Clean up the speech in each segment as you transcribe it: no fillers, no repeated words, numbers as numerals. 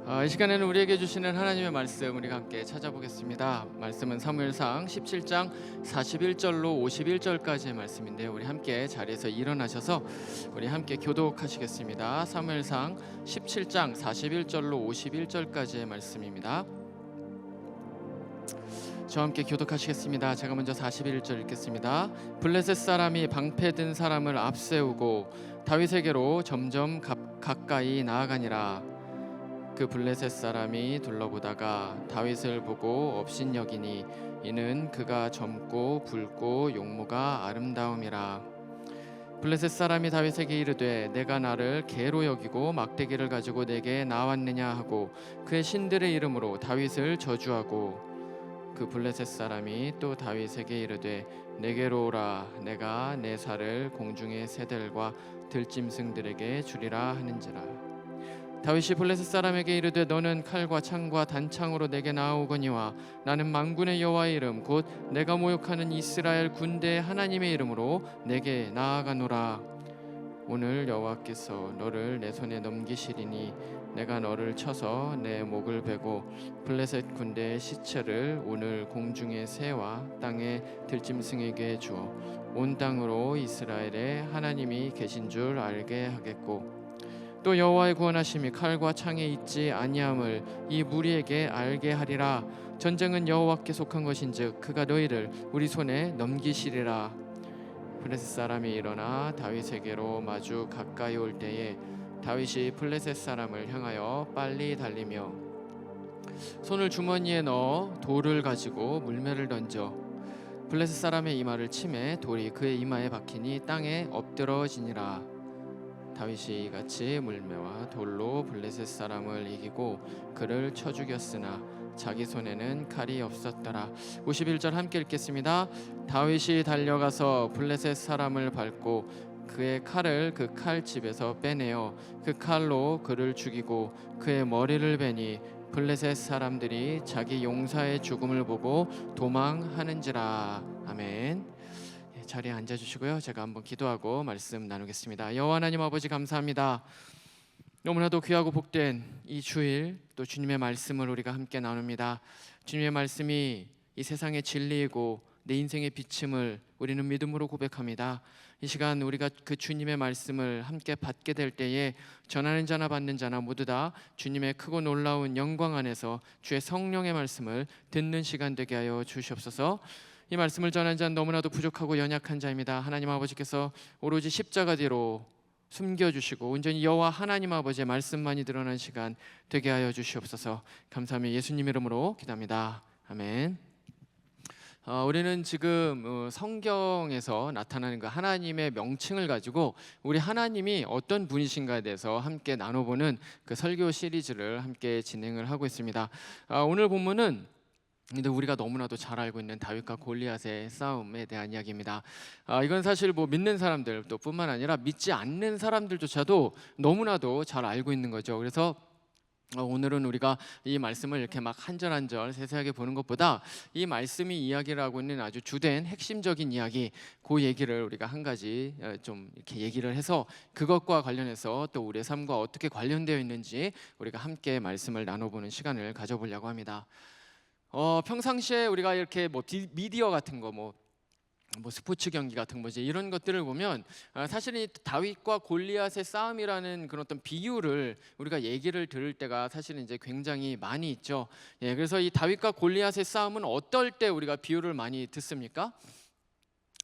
이 시간에는 우리에게 주시는 하나님의 말씀 우리가 함께 찾아보겠습니다. 말씀은 사무엘상 17장 41절로 51절까지의 말씀인데요. 우리 함께 자리에서 일어나셔서 우리 함께 교독하시겠습니다. 사무엘상 17장 41절로 51절까지의 말씀입니다. 저와 함께 교독하시겠습니다. 제가 먼저 41절 읽겠습니다. 블레셋 사람이 방패든 사람을 앞세우고 다윗에게로 점점 가까이 나아가니라. 그 블레셋 사람이 둘러보다가 다윗을 보고 업신여기니 이는 그가 젊고 붉고 용모가 아름다움이라. 블레셋 사람이 다윗에게 이르되 내가 나를 개로 여기고 막대기를 가지고 내게 나왔느냐 하고 그의 신들의 이름으로 다윗을 저주하고, 그 블레셋 사람이 또 다윗에게 이르되 내게로 오라. 내가 내 살을 공중의 새들과 들짐승들에게 주리라 하는지라. 다윗이 블레셋 사람에게 이르되 너는 칼과 창과 단창으로 내게 나아오거니와 나는 만군의 여호와의 이름 곧 내가 모욕하는 이스라엘 군대의 하나님의 이름으로 내게 나아가노라. 오늘 여호와께서 너를 내 손에 넘기시리니 내가 너를 쳐서 내 목을 베고 블레셋 군대의 시체를 오늘 공중의 새와 땅의 들짐승에게 주어 온 땅으로 이스라엘의 하나님이 계신 줄 알게 하겠고, 또 여호와의 구원하심이 칼과 창에 있지 아니함을 이 무리에게 알게 하리라. 전쟁은 여호와께 속한 것인즉 그가 너희를 우리 손에 넘기시리라. 블레셋 사람이 일어나 다윗에게로 마주 가까이 올 때에 다윗이 블레셋 사람을 향하여 빨리 달리며 손을 주머니에 넣어 돌을 가지고 물매를 던져 블레셋 사람의 이마를 치매 돌이 그의 이마에 박히니 땅에 엎드러지니라. 다윗이 이같이 물매와 돌로 블레셋 사람을 이기고 그를 쳐 죽였으나 자기 손에는 칼이 없었더라. 51절 함께 읽겠습니다. 다윗이 달려가서 블레셋 사람을 밟고 그의 칼을 그 칼집에서 빼내어 그 칼로 그를 죽이고 그의 머리를 베니 블레셋 사람들이 자기 용사의 죽음을 보고 도망하는지라. 아멘. 자리에 앉아주시고요. 제가 한번 기도하고 말씀 나누겠습니다. 여호와 하나님 아버지, 감사합니다. 너무나도 귀하고 복된 이 주일, 또 주님의 말씀을 우리가 함께 나눕니다. 주님의 말씀이 이 세상의 진리이고 내 인생의 비침을 우리는 믿음으로 고백합니다. 이 시간 우리가 그 주님의 말씀을 함께 받게 될 때에 전하는 자나 받는 자나 모두 다 주님의 크고 놀라운 영광 안에서 주의 성령의 말씀을 듣는 시간 되게 하여 주시옵소서. 이 말씀을 전하는 자는 너무나도 부족하고 연약한 자입니다. 하나님 아버지께서 오로지 십자가 뒤로 숨겨주시고 온전히 여호와 하나님 아버지의 말씀만이 드러난 시간 되게 하여 주시옵소서. 감사하며 예수님 이름으로 기도합니다. 아멘. 우리는 지금 성경에서 나타나는 그 하나님의 명칭을 가지고 우리 하나님이 어떤 분이신가에 대해서 함께 나눠보는 그 설교 시리즈를 함께 진행을 하고 있습니다. 오늘 본문은 근데 우리가 너무나도 잘 알고 있는 다윗과 골리앗의 싸움에 대한 이야기입니다. 이건 사실 뭐 믿는 사람들 또 뿐만 아니라 믿지 않는 사람들조차도 너무나도 잘 알고 있는 거죠. 그래서 오늘은 우리가 이 말씀을 이렇게 막 한 절 한 절 세세하게 보는 것보다 이 말씀이 이야기를 하고 있는 아주 주된 핵심적인 이야기, 그 얘기를 우리가 한 가지 좀 이렇게 얘기를 해서 그것과 관련해서 또 우리의 삶과 어떻게 관련되어 있는지 우리가 함께 말씀을 나눠보는 시간을 가져보려고 합니다. 평상시에 우리가 이렇게 뭐 미디어 같은 거 뭐 스포츠 경기 같은 거지 이런 것들을 보면 사실은 이 다윗과 골리앗의 싸움이라는 그런 어떤 비유를 우리가 얘기를 들을 때가 사실은 이제 굉장히 많이 있죠. 예, 그래서 이 다윗과 골리앗의 싸움은 어떨 때 우리가 비유를 많이 듣습니까?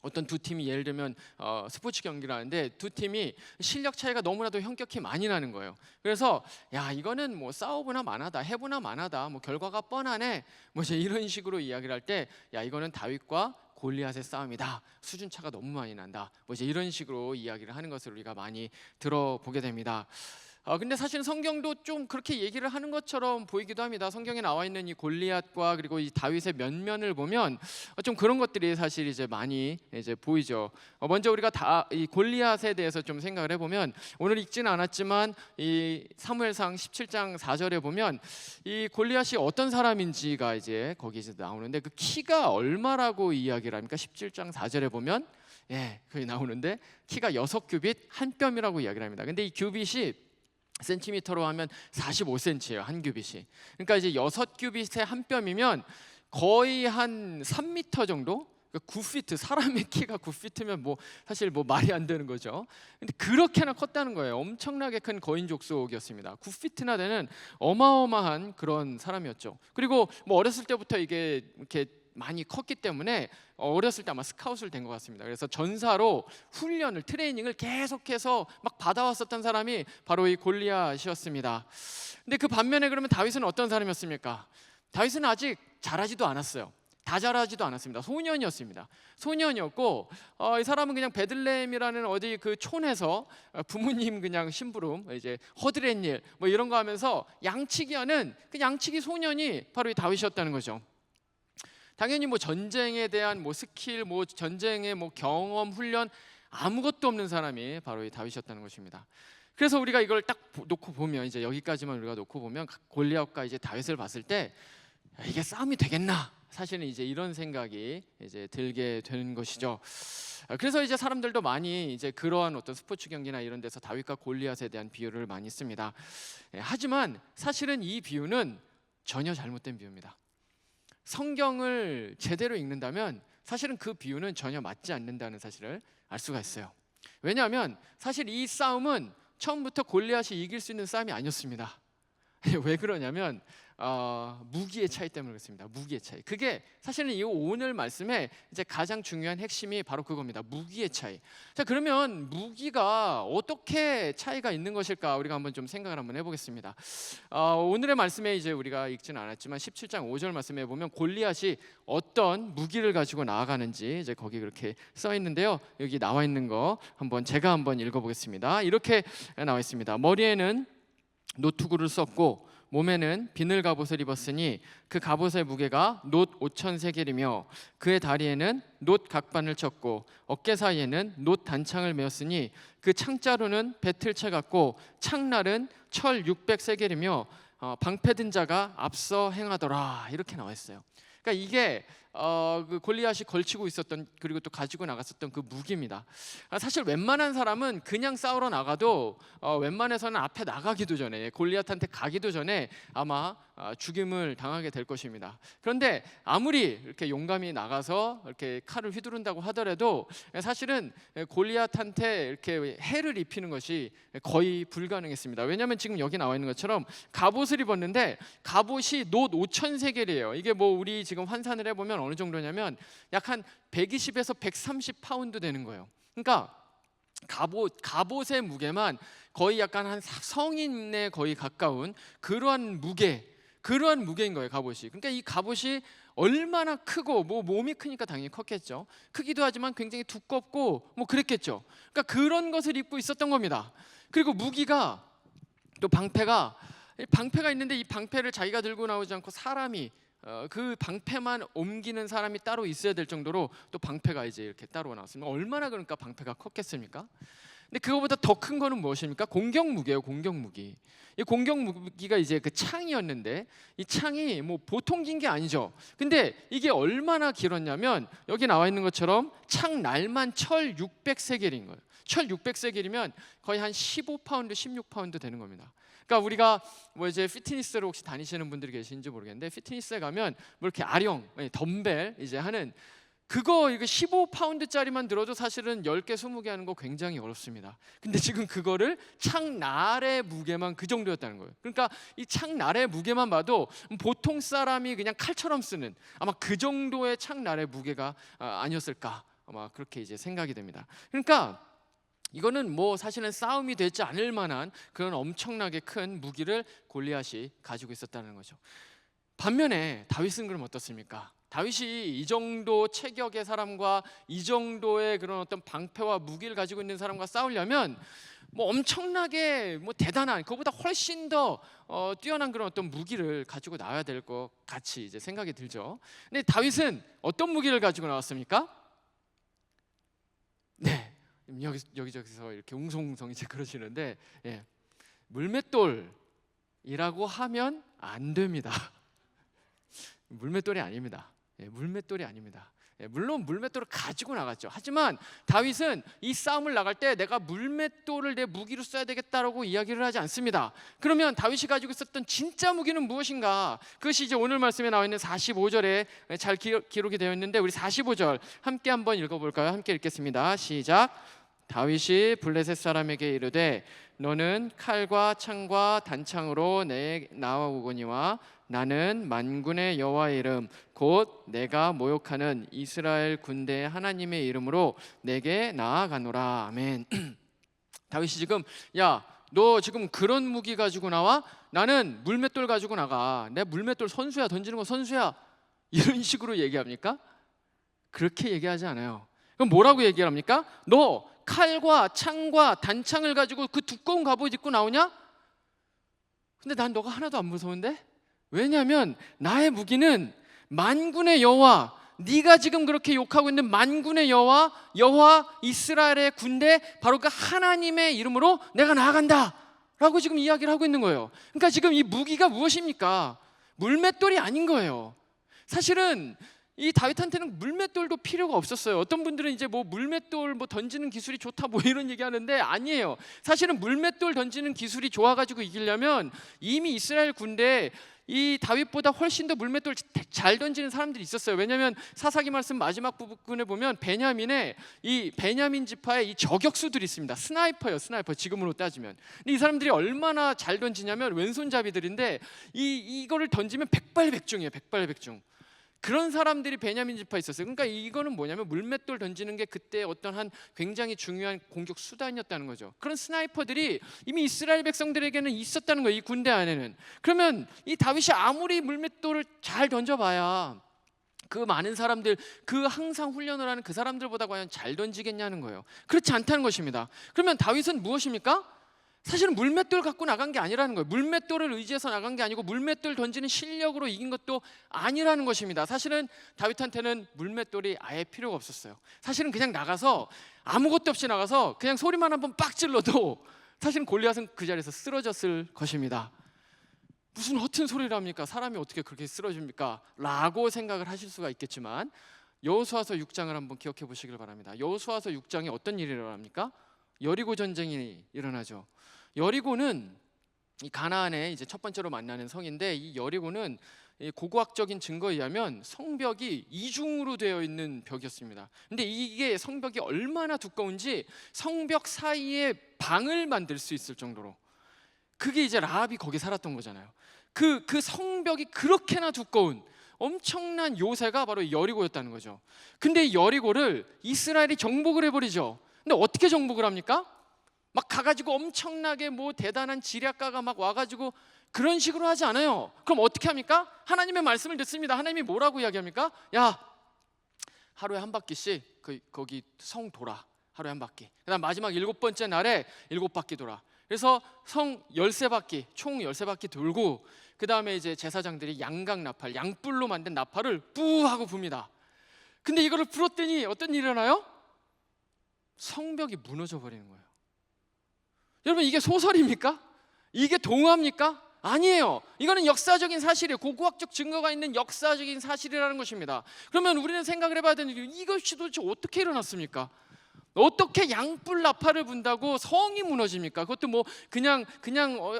어떤 두 팀이 예를 들면 스포츠 경기를 하는데 두 팀이 실력 차이가 너무나도 현격히 많이 나는 거예요. 그래서 야, 이거는 뭐 싸우거나 만하다, 해보나 만하다, 뭐 결과가 뻔하네, 뭐 이제 이런 식으로 이야기를 할 때 야, 이거는 다윗과 골리앗의 싸움이다, 수준 차가 너무 많이 난다, 뭐 이제 이런 식으로 이야기를 하는 것을 우리가 많이 들어보게 됩니다. 근데 사실 성경도 좀 그렇게 얘기를 하는 것처럼 보이기도 합니다. 성경에 나와 있는 이 골리앗과 그리고 이 다윗의 면면을 보면 좀 그런 것들이 사실 이제 많이 이제 보이죠. 먼저 우리가 이 골리앗에 대해서 좀 생각을 해보면, 오늘 읽지는 않았지만 이 사무엘상 17장 4절에 보면 이 골리앗이 어떤 사람인지가 이제 거기 이제 나오는데, 그 키가 얼마라고 이야기를 합니까? 17장 4절에 보면 거기 나오는데 키가 6규빗 한 뼘이라고 이야기를 합니다. 근데 이 규빗이 센티미터로 하면 45cm예요. 한 규빗이. 그러니까 이제 6규빗에 한 뼘이면 거의 한 3m 정도? 9피트, 사람의 키가 9피트면 뭐 사실 뭐 말이 안 되는 거죠. 근데 그렇게나 컸다는 거예요. 엄청나게 큰 거인 족속이었습니다. 9피트나 되는 어마어마한 그런 사람이었죠. 그리고 뭐 어렸을 때부터 이게 이렇게 많이 컸기 때문에 어렸을 때 아마 스카웃을 된 것 같습니다. 그래서 전사로 훈련을, 트레이닝을 계속해서 막 받아왔었던 사람이 바로 이 골리앗이었습니다. 근데 그 반면에 그러면 다윗은 어떤 사람이었습니까? 다윗은 아직 자라지도 않았어요. 다 자라지도 않았습니다. 소년이었습니다. 소년이었고 이 사람은 그냥 베들레헴이라는 어디 그 촌에서 부모님 그냥 심부름, 이제 허드렛일 뭐 이런 거 하면서 양치기 하는 그 양치기 소년이 바로 이 다윗이었다는 거죠. 당연히 뭐 전쟁에 대한 뭐 스킬, 뭐 전쟁의 뭐 경험, 훈련 아무것도 없는 사람이 바로 이 다윗이었다는 것입니다. 그래서 우리가 이걸 딱 놓고 보면, 이제 여기까지만 우리가 놓고 보면 골리앗과 이제 다윗을 봤을 때 이게 싸움이 되겠나? 사실은 이제 이런 생각이 이제 들게 되는 것이죠. 그래서 이제 사람들도 많이 이제 그러한 어떤 스포츠 경기나 이런 데서 다윗과 골리앗에 대한 비유를 많이 씁니다. 하지만 사실은 이 비유는 전혀 잘못된 비유입니다. 성경을 제대로 읽는다면 사실은 그 비유는 전혀 맞지 않는다는 사실을 알 수가 있어요. 왜냐하면 사실 이 싸움은 처음부터 골리앗이 이길 수 있는 싸움이 아니었습니다. 왜 그러냐면 무기의 차이 때문에 그렇습니다. 무기의 차이. 그게 사실은 이 오늘 말씀의 이제 가장 중요한 핵심이 바로 그겁니다. 무기의 차이. 자, 그러면 무기가 어떻게 차이가 있는 것일까? 우리가 한번 좀 생각을 한번 해보겠습니다. 오늘의 말씀에 이제 우리가 읽지는 않았지만 17장 5절 말씀에 보면 골리앗이 어떤 무기를 가지고 나아가는지 이제 거기 그렇게 써 있는데요. 여기 나와 있는 거 제가 한번 읽어보겠습니다. 이렇게 나와 있습니다. 머리에는 노투구를 썼고 몸에는 비늘 갑옷을 입었으니 그 갑옷의 무게가 놋 5,000세겔이며 그의 다리에는 놋 각반을 쳤고 어깨 사이에는 놋 단창을 메었으니 그 창자루는 배틀채 같고 창날은 철 600세겔이며 방패든 자가 앞서 행하더라. 이렇게 나와 있어요. 그러니까 이게 그 골리앗이 걸치고 있었던, 그리고 또 가지고 나갔었던 그 무기입니다. 사실 웬만한 사람은 그냥 싸우러 나가도 웬만해서는 앞에 나가기도 전에, 골리앗한테 가기도 전에 아마 죽임을 당하게 될 것입니다. 그런데 아무리 이렇게 용감히 나가서 이렇게 칼을 휘두른다고 하더라도 사실은 골리앗한테 이렇게 해를 입히는 것이 거의 불가능했습니다. 왜냐하면 지금 여기 나와 있는 것처럼 갑옷을 입었는데 갑옷이 놋 5,000세겔이에요. 이게 뭐 우리 지금 환산을 해보면 어느 정도냐면 약 한 120에서 130 파운드 되는 거예요. 그러니까 갑옷의 무게만 거의 약간 한 성인에 거의 가까운 그러한 무게인 거예요, 갑옷이. 그러니까 이 갑옷이 얼마나 크고, 뭐 몸이 크니까 당연히 컸겠죠. 크기도 하지만 굉장히 두껍고 뭐 그랬겠죠. 그러니까 그런 것을 입고 있었던 겁니다. 그리고 무기가 또 방패가 있는데 이 방패를 자기가 들고 나오지 않고 사람이 그 방패만 옮기는 사람이 따로 있어야 될 정도로 또 방패가 이제 이렇게 따로 나왔습니다. 얼마나 그러니까 방패가 컸겠습니까? 근데 그거보다 더 큰 거는 무엇입니까? 공격 무기예요. 공격 무기. 이 공격 무기가 이제 그 창이었는데 이 창이 뭐 보통 긴 게 아니죠. 근데 이게 얼마나 길었냐면 여기 나와 있는 것처럼 창 날만 철 600세겔인 거예요. 철 600세겔이면 거의 한 15파운드, 16파운드 되는 겁니다. 그러니까 우리가 뭐 이제 피트니스를 혹시 다니시는 분들이 계신지 모르겠는데 피트니스에 가면 뭐 이렇게 아령, 덤벨 이제 하는 이거 15파운드짜리만 들어도 사실은 10개, 20개 하는 거 굉장히 어렵습니다. 근데 지금 그거를 창날의 무게만 그 정도였다는 거예요. 그러니까 이 창날의 무게만 봐도 보통 사람이 그냥 칼처럼 쓰는 아마 그 정도의 창날의 무게가 아니었을까, 아마 그렇게 이제 생각이 됩니다. 그러니까 이거는 뭐 사실은 싸움이 되지 않을 만한 그런 엄청나게 큰 무기를 골리앗이 가지고 있었다는 거죠. 반면에 다윗은 그럼 어떻습니까? 다윗이 이 정도 체격의 사람과 이 정도의 그런 어떤 방패와 무기를 가지고 있는 사람과 싸우려면 뭐 엄청나게 뭐 대단한, 그거보다 훨씬 더 뛰어난 그런 어떤 무기를 가지고 나와야 될 것 같이 이제 생각이 들죠. 근데 다윗은 어떤 무기를 가지고 나왔습니까? 네, 여기저기서 이렇게 웅성웅성 이제 그러시는데, 물맷돌이라고 하면 안 됩니다. 물맷돌이 아닙니다. 물맷돌이 아닙니다. 물론 물맷돌을 가지고 나갔죠. 하지만 다윗은 이 싸움을 나갈 때 내가 물맷돌을 내 무기로 써야 되겠다라고 이야기를 하지 않습니다. 그러면 다윗이 가지고 있었던 진짜 무기는 무엇인가? 그것이 이제 오늘 말씀에 나와 있는 45절에 잘 기록이 되어 있는데, 우리 45절 함께 한번 읽어볼까요? 함께 읽겠습니다. 시작. 다윗이 블레셋 사람에게 이르되 너는 칼과 창과 단창으로 내 나아오거니와 나는 만군의 여호와의 이름 곧 내가 모욕하는 이스라엘 군대의 하나님의 이름으로 내게 나아가노라. 아멘. 다윗이 지금 야, 너 지금 그런 무기 가지고 나와? 나는 물맷돌 가지고 나가. 내 물맷돌 선수야, 던지는 거 선수야. 이런 식으로 얘기합니까? 그렇게 얘기하지 않아요. 그럼 뭐라고 얘기를 합니까? 너 칼과 창과 단창을 가지고 그 두꺼운 갑옷 입고 나오냐? 근데 난 너가 하나도 안 무서운데? 왜냐하면 나의 무기는 만군의 여호와, 네가 지금 그렇게 욕하고 있는 만군의 여호와 이스라엘의 군대, 바로 그 하나님의 이름으로 내가 나아간다 라고 지금 이야기를 하고 있는 거예요. 그러니까 지금 이 무기가 무엇입니까? 물맷돌이 아닌 거예요. 사실은 이 다윗한테는 물맷돌도 필요가 없었어요. 어떤 분들은 이제 뭐 물맷돌 뭐 던지는 기술이 좋다 뭐 이런 얘기하는데 아니에요. 사실은 물맷돌 던지는 기술이 좋아가지고 이기려면 이미 이스라엘 군대에 이 다윗보다 훨씬 더 물맷돌 잘 던지는 사람들이 있었어요. 왜냐하면 사사기 말씀 마지막 부분에 보면 베냐민 지파에 이 저격수들이 있습니다. 스나이퍼예요, 스나이퍼. 지금으로 따지면. 근데 이 사람들이 얼마나 잘 던지냐면 왼손잡이들인데 이거를 던지면 백발백중이에요. 백발백중. 그런 사람들이 베냐민 지파에 있었어요. 그러니까 이거는 뭐냐면 물맷돌 던지는 게 그때 어떤 한 굉장히 중요한 공격 수단이었다는 거죠. 그런 스나이퍼들이 이미 이스라엘 백성들에게는 있었다는 거예요, 이 군대 안에는. 그러면 이 다윗이 아무리 물맷돌을 잘 던져봐야 그 많은 사람들, 그 항상 훈련을 하는 그 사람들보다 과연 잘 던지겠냐는 거예요. 그렇지 않다는 것입니다. 그러면 다윗은 무엇입니까? 사실은 물맷돌 갖고 나간 게 아니라는 거예요. 물맷돌을 의지해서 나간 게 아니고 물맷돌 던지는 실력으로 이긴 것도 아니라는 것입니다. 사실은 다윗한테는 물맷돌이 아예 필요가 없었어요. 사실은 그냥 나가서 아무것도 없이 나가서 그냥 소리만 한번 빡 질러도 사실은 골리앗은 그 자리에서 쓰러졌을 것입니다. 무슨 허튼 소리를 합니까? 사람이 어떻게 그렇게 쓰러집니까? 라고 생각을 하실 수가 있겠지만 여호수아서 6장을 한번 기억해 보시길 바랍니다. 여호수아서 6장에 어떤 일이 일어납니까? 여리고 전쟁이 일어나죠. 여리고는 이 가나안의 이제 첫 번째로 만나는 성인데, 이 여리고는 고고학적인 증거에 의하면 성벽이 이중으로 되어 있는 벽이었습니다. 근데 이게 성벽이 얼마나 두꺼운지 성벽 사이에 방을 만들 수 있을 정도로, 그게 이제 라합이 거기 살았던 거잖아요. 그 성벽이 그렇게나 두꺼운 엄청난 요새가 바로 여리고였다는 거죠. 근데 이 여리고를 이스라엘이 정복을 해버리죠. 근데 어떻게 정복을 합니까? 막 가가지고 엄청나게 뭐 대단한 지략가가 막 와가지고 그런 식으로 하지 않아요. 그럼 어떻게 합니까? 하나님의 말씀을 듣습니다. 하나님이 뭐라고 이야기합니까? 야, 하루에 한 바퀴씩 거기 성 돌아. 하루에 한 바퀴. 그다음 마지막 7번째 날에 7바퀴 돌아. 그래서 성 13바퀴, 총 13바퀴 돌고, 그 다음에 이제 제사장들이 양각 나팔, 양뿔로 만든 나팔을 뿌 하고 붑니다. 근데 이거를 불었더니 어떤 일이 일어나요? 성벽이 무너져 버리는 거예요. 여러분, 이게 소설입니까? 이게 동화입니까? 아니에요. 이거는 역사적인 사실이에요. 고고학적 증거가 있는 역사적인 사실이라는 것입니다. 그러면 우리는 생각을 해봐야 되는 게, 이것이 도대체 어떻게 일어났습니까? 어떻게 양뿔 나팔을 분다고 성이 무너집니까? 그것도 뭐 그냥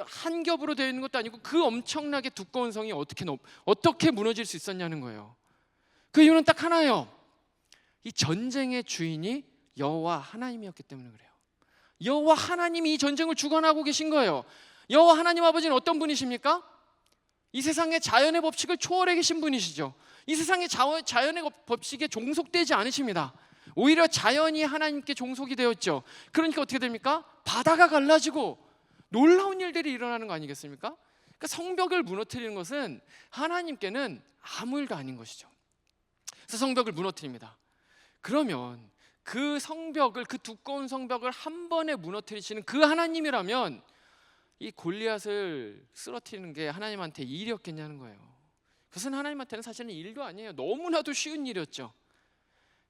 한 겹으로 되어 있는 것도 아니고 그 엄청나게 두꺼운 성이 어떻게 무너질 수 있었냐는 거예요. 그 이유는 딱 하나예요. 이 전쟁의 주인이 여호와 하나님이었기 때문에 그래요. 여호와 하나님이 이 전쟁을 주관하고 계신 거예요. 여호와 하나님 아버지는 어떤 분이십니까? 이 세상의 자연의 법칙을 초월해 계신 분이시죠. 이 세상의 자연의 법칙에 종속되지 않으십니다. 오히려 자연이 하나님께 종속이 되었죠. 그러니까 어떻게 됩니까? 바다가 갈라지고 놀라운 일들이 일어나는 거 아니겠습니까? 그러니까 성벽을 무너뜨리는 것은 하나님께는 아무 일도 아닌 것이죠. 그래서 성벽을 무너뜨립니다. 그러면 그 성벽을, 그 두꺼운 성벽을 한 번에 무너뜨리시는 그 하나님이라면 이 골리앗을 쓰러뜨리는 게 하나님한테 일이었겠냐는 거예요. 그것은 하나님한테는 사실은 일도 아니에요. 너무나도 쉬운 일이었죠.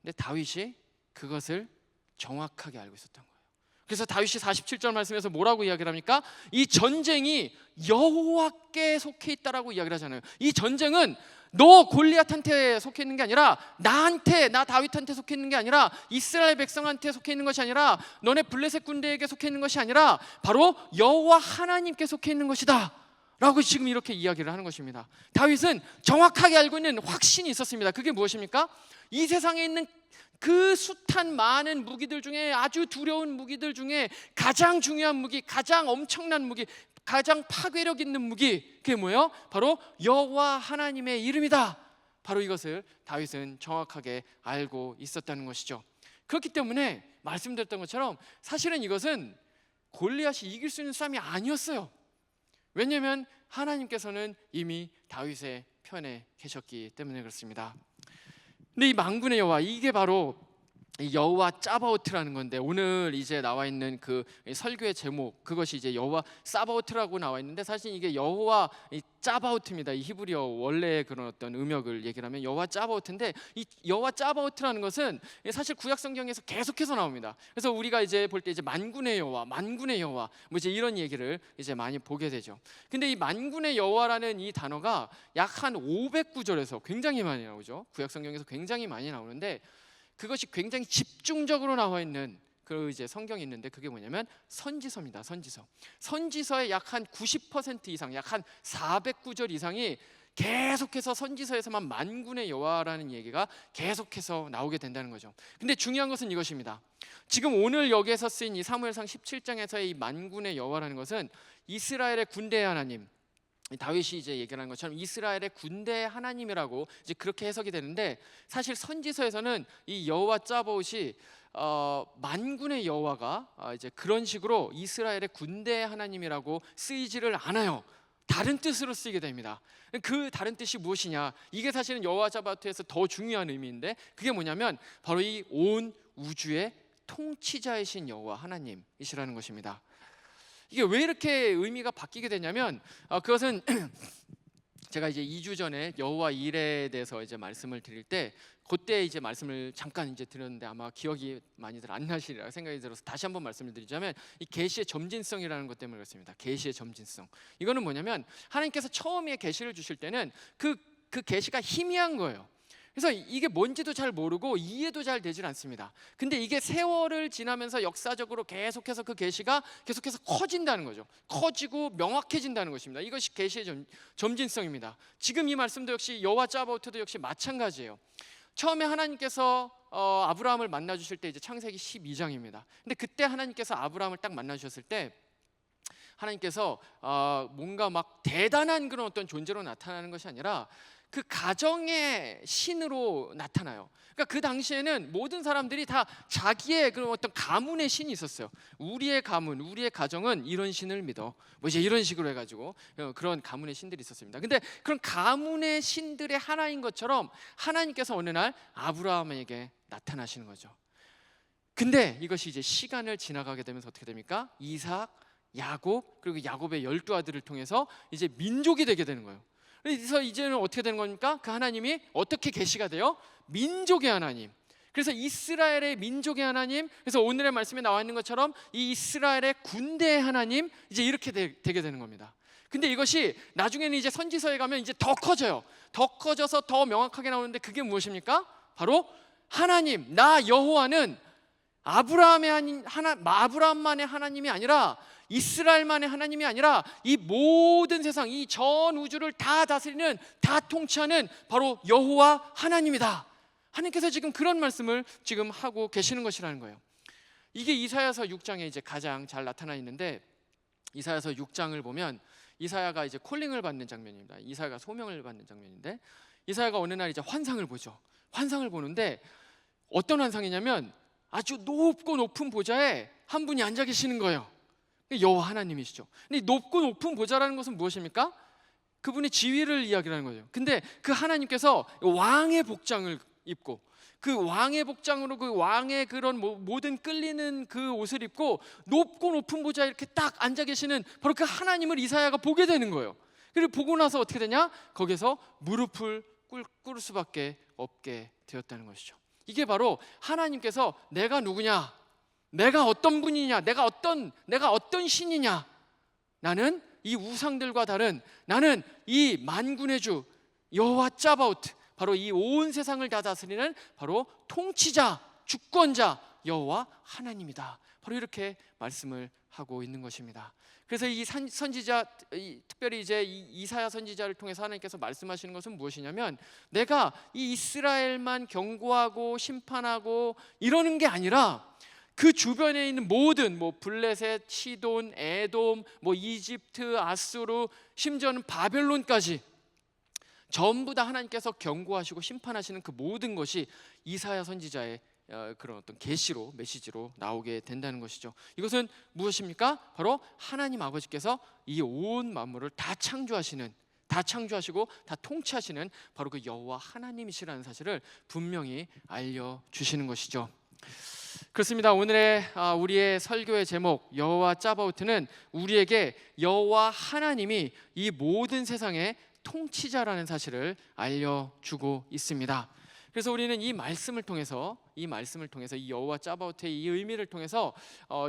근데 다윗이 그것을 정확하게 알고 있었던 거예요. 그래서 다윗이 47절 말씀에서 뭐라고 이야기를 합니까? 이 전쟁이 여호와께 속해 있다라고 이야기를 하잖아요. 이 전쟁은 너 골리앗한테 속해 있는 게 아니라 나한테, 나 다윗한테 속해 있는 게 아니라 이스라엘 백성한테 속해 있는 것이 아니라 너네 블레셋 군대에게 속해 있는 것이 아니라 바로 여호와 하나님께 속해 있는 것이다 라고 지금 이렇게 이야기를 하는 것입니다. 다윗은 정확하게 알고 있는 확신이 있었습니다. 그게 무엇입니까? 이 세상에 있는 그 숱한 많은 무기들 중에 아주 두려운 무기들 중에 가장 중요한 무기, 가장 엄청난 무기, 가장 파괴력 있는 무기, 그게 뭐예요? 바로 여호와 하나님의 이름이다. 바로 이것을 다윗은 정확하게 알고 있었다는 것이죠. 그렇기 때문에 말씀드렸던 것처럼 사실은 이것은 골리앗이 이길 수 있는 싸움이 아니었어요. 왜냐하면 하나님께서는 이미 다윗의 편에 계셨기 때문에 그렇습니다. 근데 이 만군의 여호와, 이게 바로 여호와 짜바오트라는 건데, 오늘 이제 나와 있는 그 설교의 제목, 그것이 이제 여호와 사바오트라고 나와 있는데, 사실 이게 여호와 짜바오트입니다. 이 히브리어 원래의 그런 어떤 음역을 얘기를 하면 여호와 짜바오트인데, 이 여호와 짜바오트라는 것은 사실 구약 성경에서 계속해서 나옵니다. 그래서 우리가 이제 볼 때 이제 만군의 여호와, 만군의 여호와 뭐 이제 이런 얘기를 이제 많이 보게 되죠. 근데 이 만군의 여호와라는 이 단어가 약 한 500구절에서 굉장히 많이 나오죠. 구약 성경에서 굉장히 많이 나오는데, 그것이 굉장히 집중적으로 나와 있는 그 이제 성경이 있는데, 그게 뭐냐면 선지서입니다. 선지서. 선지서의 약 한 90% 이상, 약 한 400구절 이상이 계속해서 선지서에서만 만군의 여호와라는 얘기가 계속해서 나오게 된다는 거죠. 근데 중요한 것은 이것입니다. 지금 오늘 여기에서 쓰인 이 사무엘상 17장에서의 이 만군의 여호와라는 것은 이스라엘의 군대의 하나님, 다윗이 이제 얘기하는 것처럼 이스라엘의 군대의 하나님이라고 이제 그렇게 해석이 되는데, 사실 선지서에서는 이 여호와 짜바옷이 만군의 여호와가 이제 그런 식으로 이스라엘의 군대의 하나님이라고 쓰이지를 않아요. 다른 뜻으로 쓰이게 됩니다. 그 다른 뜻이 무엇이냐? 이게 사실은 여호와 짜바오트에서 더 중요한 의미인데, 그게 뭐냐면 바로 이 온 우주의 통치자이신 여호와 하나님이시라는 것입니다. 이게 왜 이렇게 의미가 바뀌게 되냐면, 그것은 제가 이제 2주 전에 여호와 일에 대해서 이제 말씀을 드릴 때, 그때 이제 말씀을 잠깐 이제 드렸는데 아마 기억이 많이들 안 나시리라 생각이 들어서 다시 한번 말씀을 드리자면, 이 계시의 점진성이라는 것 때문에 그렇습니다. 계시의 점진성. 이거는 뭐냐면 하나님께서 처음에 계시를 주실 때는 그 계시가 희미한 거예요. 그래서 이게 뭔지도 잘 모르고 이해도 잘 되질 않습니다. 근데 이게 세월을 지나면서 역사적으로 계속해서 그 계시가 계속해서 커진다는 거죠. 커지고 명확해진다는 것입니다. 이것이 계시의 점진성입니다. 지금 이 말씀도 역시 여호와 짜바오트도 역시 마찬가지예요. 처음에 하나님께서 아브라함을 만나 주실 때 이제 창세기 12장입니다. 근데 그때 하나님께서 아브라함을 딱 만나 주셨을 때 하나님께서 뭔가 막 대단한 그런 어떤 존재로 나타나는 것이 아니라 그 가정의 신으로 나타나요. 그러니까 그 당시에는 모든 사람들이 다 자기의 그런 어떤 가문의 신이 있었어요. 우리의 가문, 우리의 가정은 이런 신을 믿어, 뭐 이제 이런 식으로 해가지고 그런 가문의 신들이 있었습니다. 근데 그런 가문의 신들의 하나인 것처럼 하나님께서 어느 날 아브라함에게 나타나시는 거죠. 근데 이것이 이제 시간을 지나가게 되면서 어떻게 됩니까? 이삭, 야곱, 그리고 야곱의 12아들을 통해서 이제 민족이 되게 되는 거예요. 그래서 이제는 어떻게 되는 겁니까? 그 하나님이 어떻게 계시가 돼요? 민족의 하나님. 그래서 이스라엘의 민족의 하나님. 그래서 오늘의 말씀에 나와 있는 것처럼 이 이스라엘의 군대의 하나님, 이제 이렇게 되게 되는 겁니다. 근데 이것이 나중에는 이제 선지서에 가면 이제 더 커져요. 더 커져서 더 명확하게 나오는데, 그게 무엇입니까? 바로 하나님, 나 여호와는 아브라함만의 하나님이 아니라, 이스라엘만의 하나님이 아니라 이 모든 세상, 이 전 우주를 다 다스리는, 다 통치하는 바로 여호와 하나님이다. 하나님께서 지금 그런 말씀을 지금 하고 계시는 것이라는 거예요. 이게 이사야서 6장에 이제 가장 잘 나타나 있는데, 이사야서 6장을 보면 이사야가 이제 콜링을 받는 장면입니다. 이사야가 소명을 받는 장면인데, 이사야가 어느 날 이제 환상을 보죠. 환상을 보는데 어떤 환상이냐면 아주 높고 높은 보좌에 한 분이 앉아 계시는 거예요. 여호와 하나님이시죠. 근데 높고 높은 보좌라는 것은 무엇입니까? 그분의 지위를 이야기하는 거죠. 근데 그 하나님께서 왕의 복장을 입고, 그 왕의 복장으로 그 왕의 그런 모든 끌리는 그 옷을 입고 높고 높은 보좌에 이렇게 딱 앉아 계시는 바로 그 하나님을 이사야가 보게 되는 거예요. 그리고 보고 나서 어떻게 되냐? 거기서 무릎을 꿇을 수밖에 없게 되었다는 것이죠. 이게 바로 하나님께서 내가 누구냐? 내가 어떤 분이냐, 내가 어떤 신이냐, 나는 이 우상들과 다른, 나는 이 만군의 주 여호와 짜바오트, 바로 이 온 세상을 다 다스리는 바로 통치자, 주권자 여호와 하나님이다. 바로 이렇게 말씀을 하고 있는 것입니다. 그래서 이 선지자, 특별히 이제 이사야 선지자를 통해서 하나님께서 말씀하시는 것은 무엇이냐면, 내가 이 이스라엘만 경고하고 심판하고 이러는 게 아니라 그 주변에 있는 모든 블레셋, 시돈, 에돔, 이집트, 아수르, 심지어는 바벨론까지 전부 다 하나님께서 경고하시고 심판하시는 그 모든 것이 이사야 선지자의 그런 어떤 계시로, 메시지로 나오게 된다는 것이죠. 이것은 무엇입니까? 바로 하나님 아버지께서 이 온 만물을 다 창조하시고 다 통치하시는 바로 그 여호와 하나님이시라는 사실을 분명히 알려주시는 것이죠. 그렇습니다. 오늘의 우리의 설교의 제목 여호와 짜바오트는 우리에게 여호와 하나님이 이 모든 세상의 통치자라는 사실을 알려주고 있습니다. 그래서 우리는 이 말씀을 통해서 이 여호와 짜바오트의 이 의미를 통해서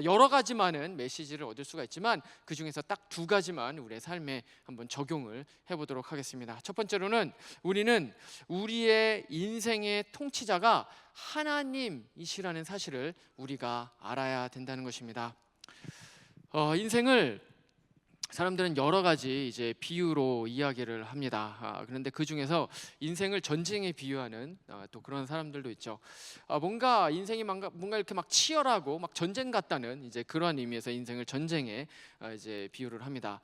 여러 가지 많은 메시지를 얻을 수가 있지만, 그 중에서 딱 두 가지만 우리의 삶에 한번 적용을 해보도록 하겠습니다. 첫 번째로는 우리는 우리의 인생의 통치자가 하나님이시라는 사실을 우리가 알아야 된다는 것입니다. 인생을 사람들은 여러 가지 이제 비유로 이야기를 합니다. 그런데 그 중에서 인생을 전쟁에 비유하는 또 그런 사람들도 있죠. 뭔가 인생이 뭔가 이렇게 막 치열하고 막 전쟁 같다는 이제 그러한 의미에서 인생을 전쟁에 이제 비유를 합니다.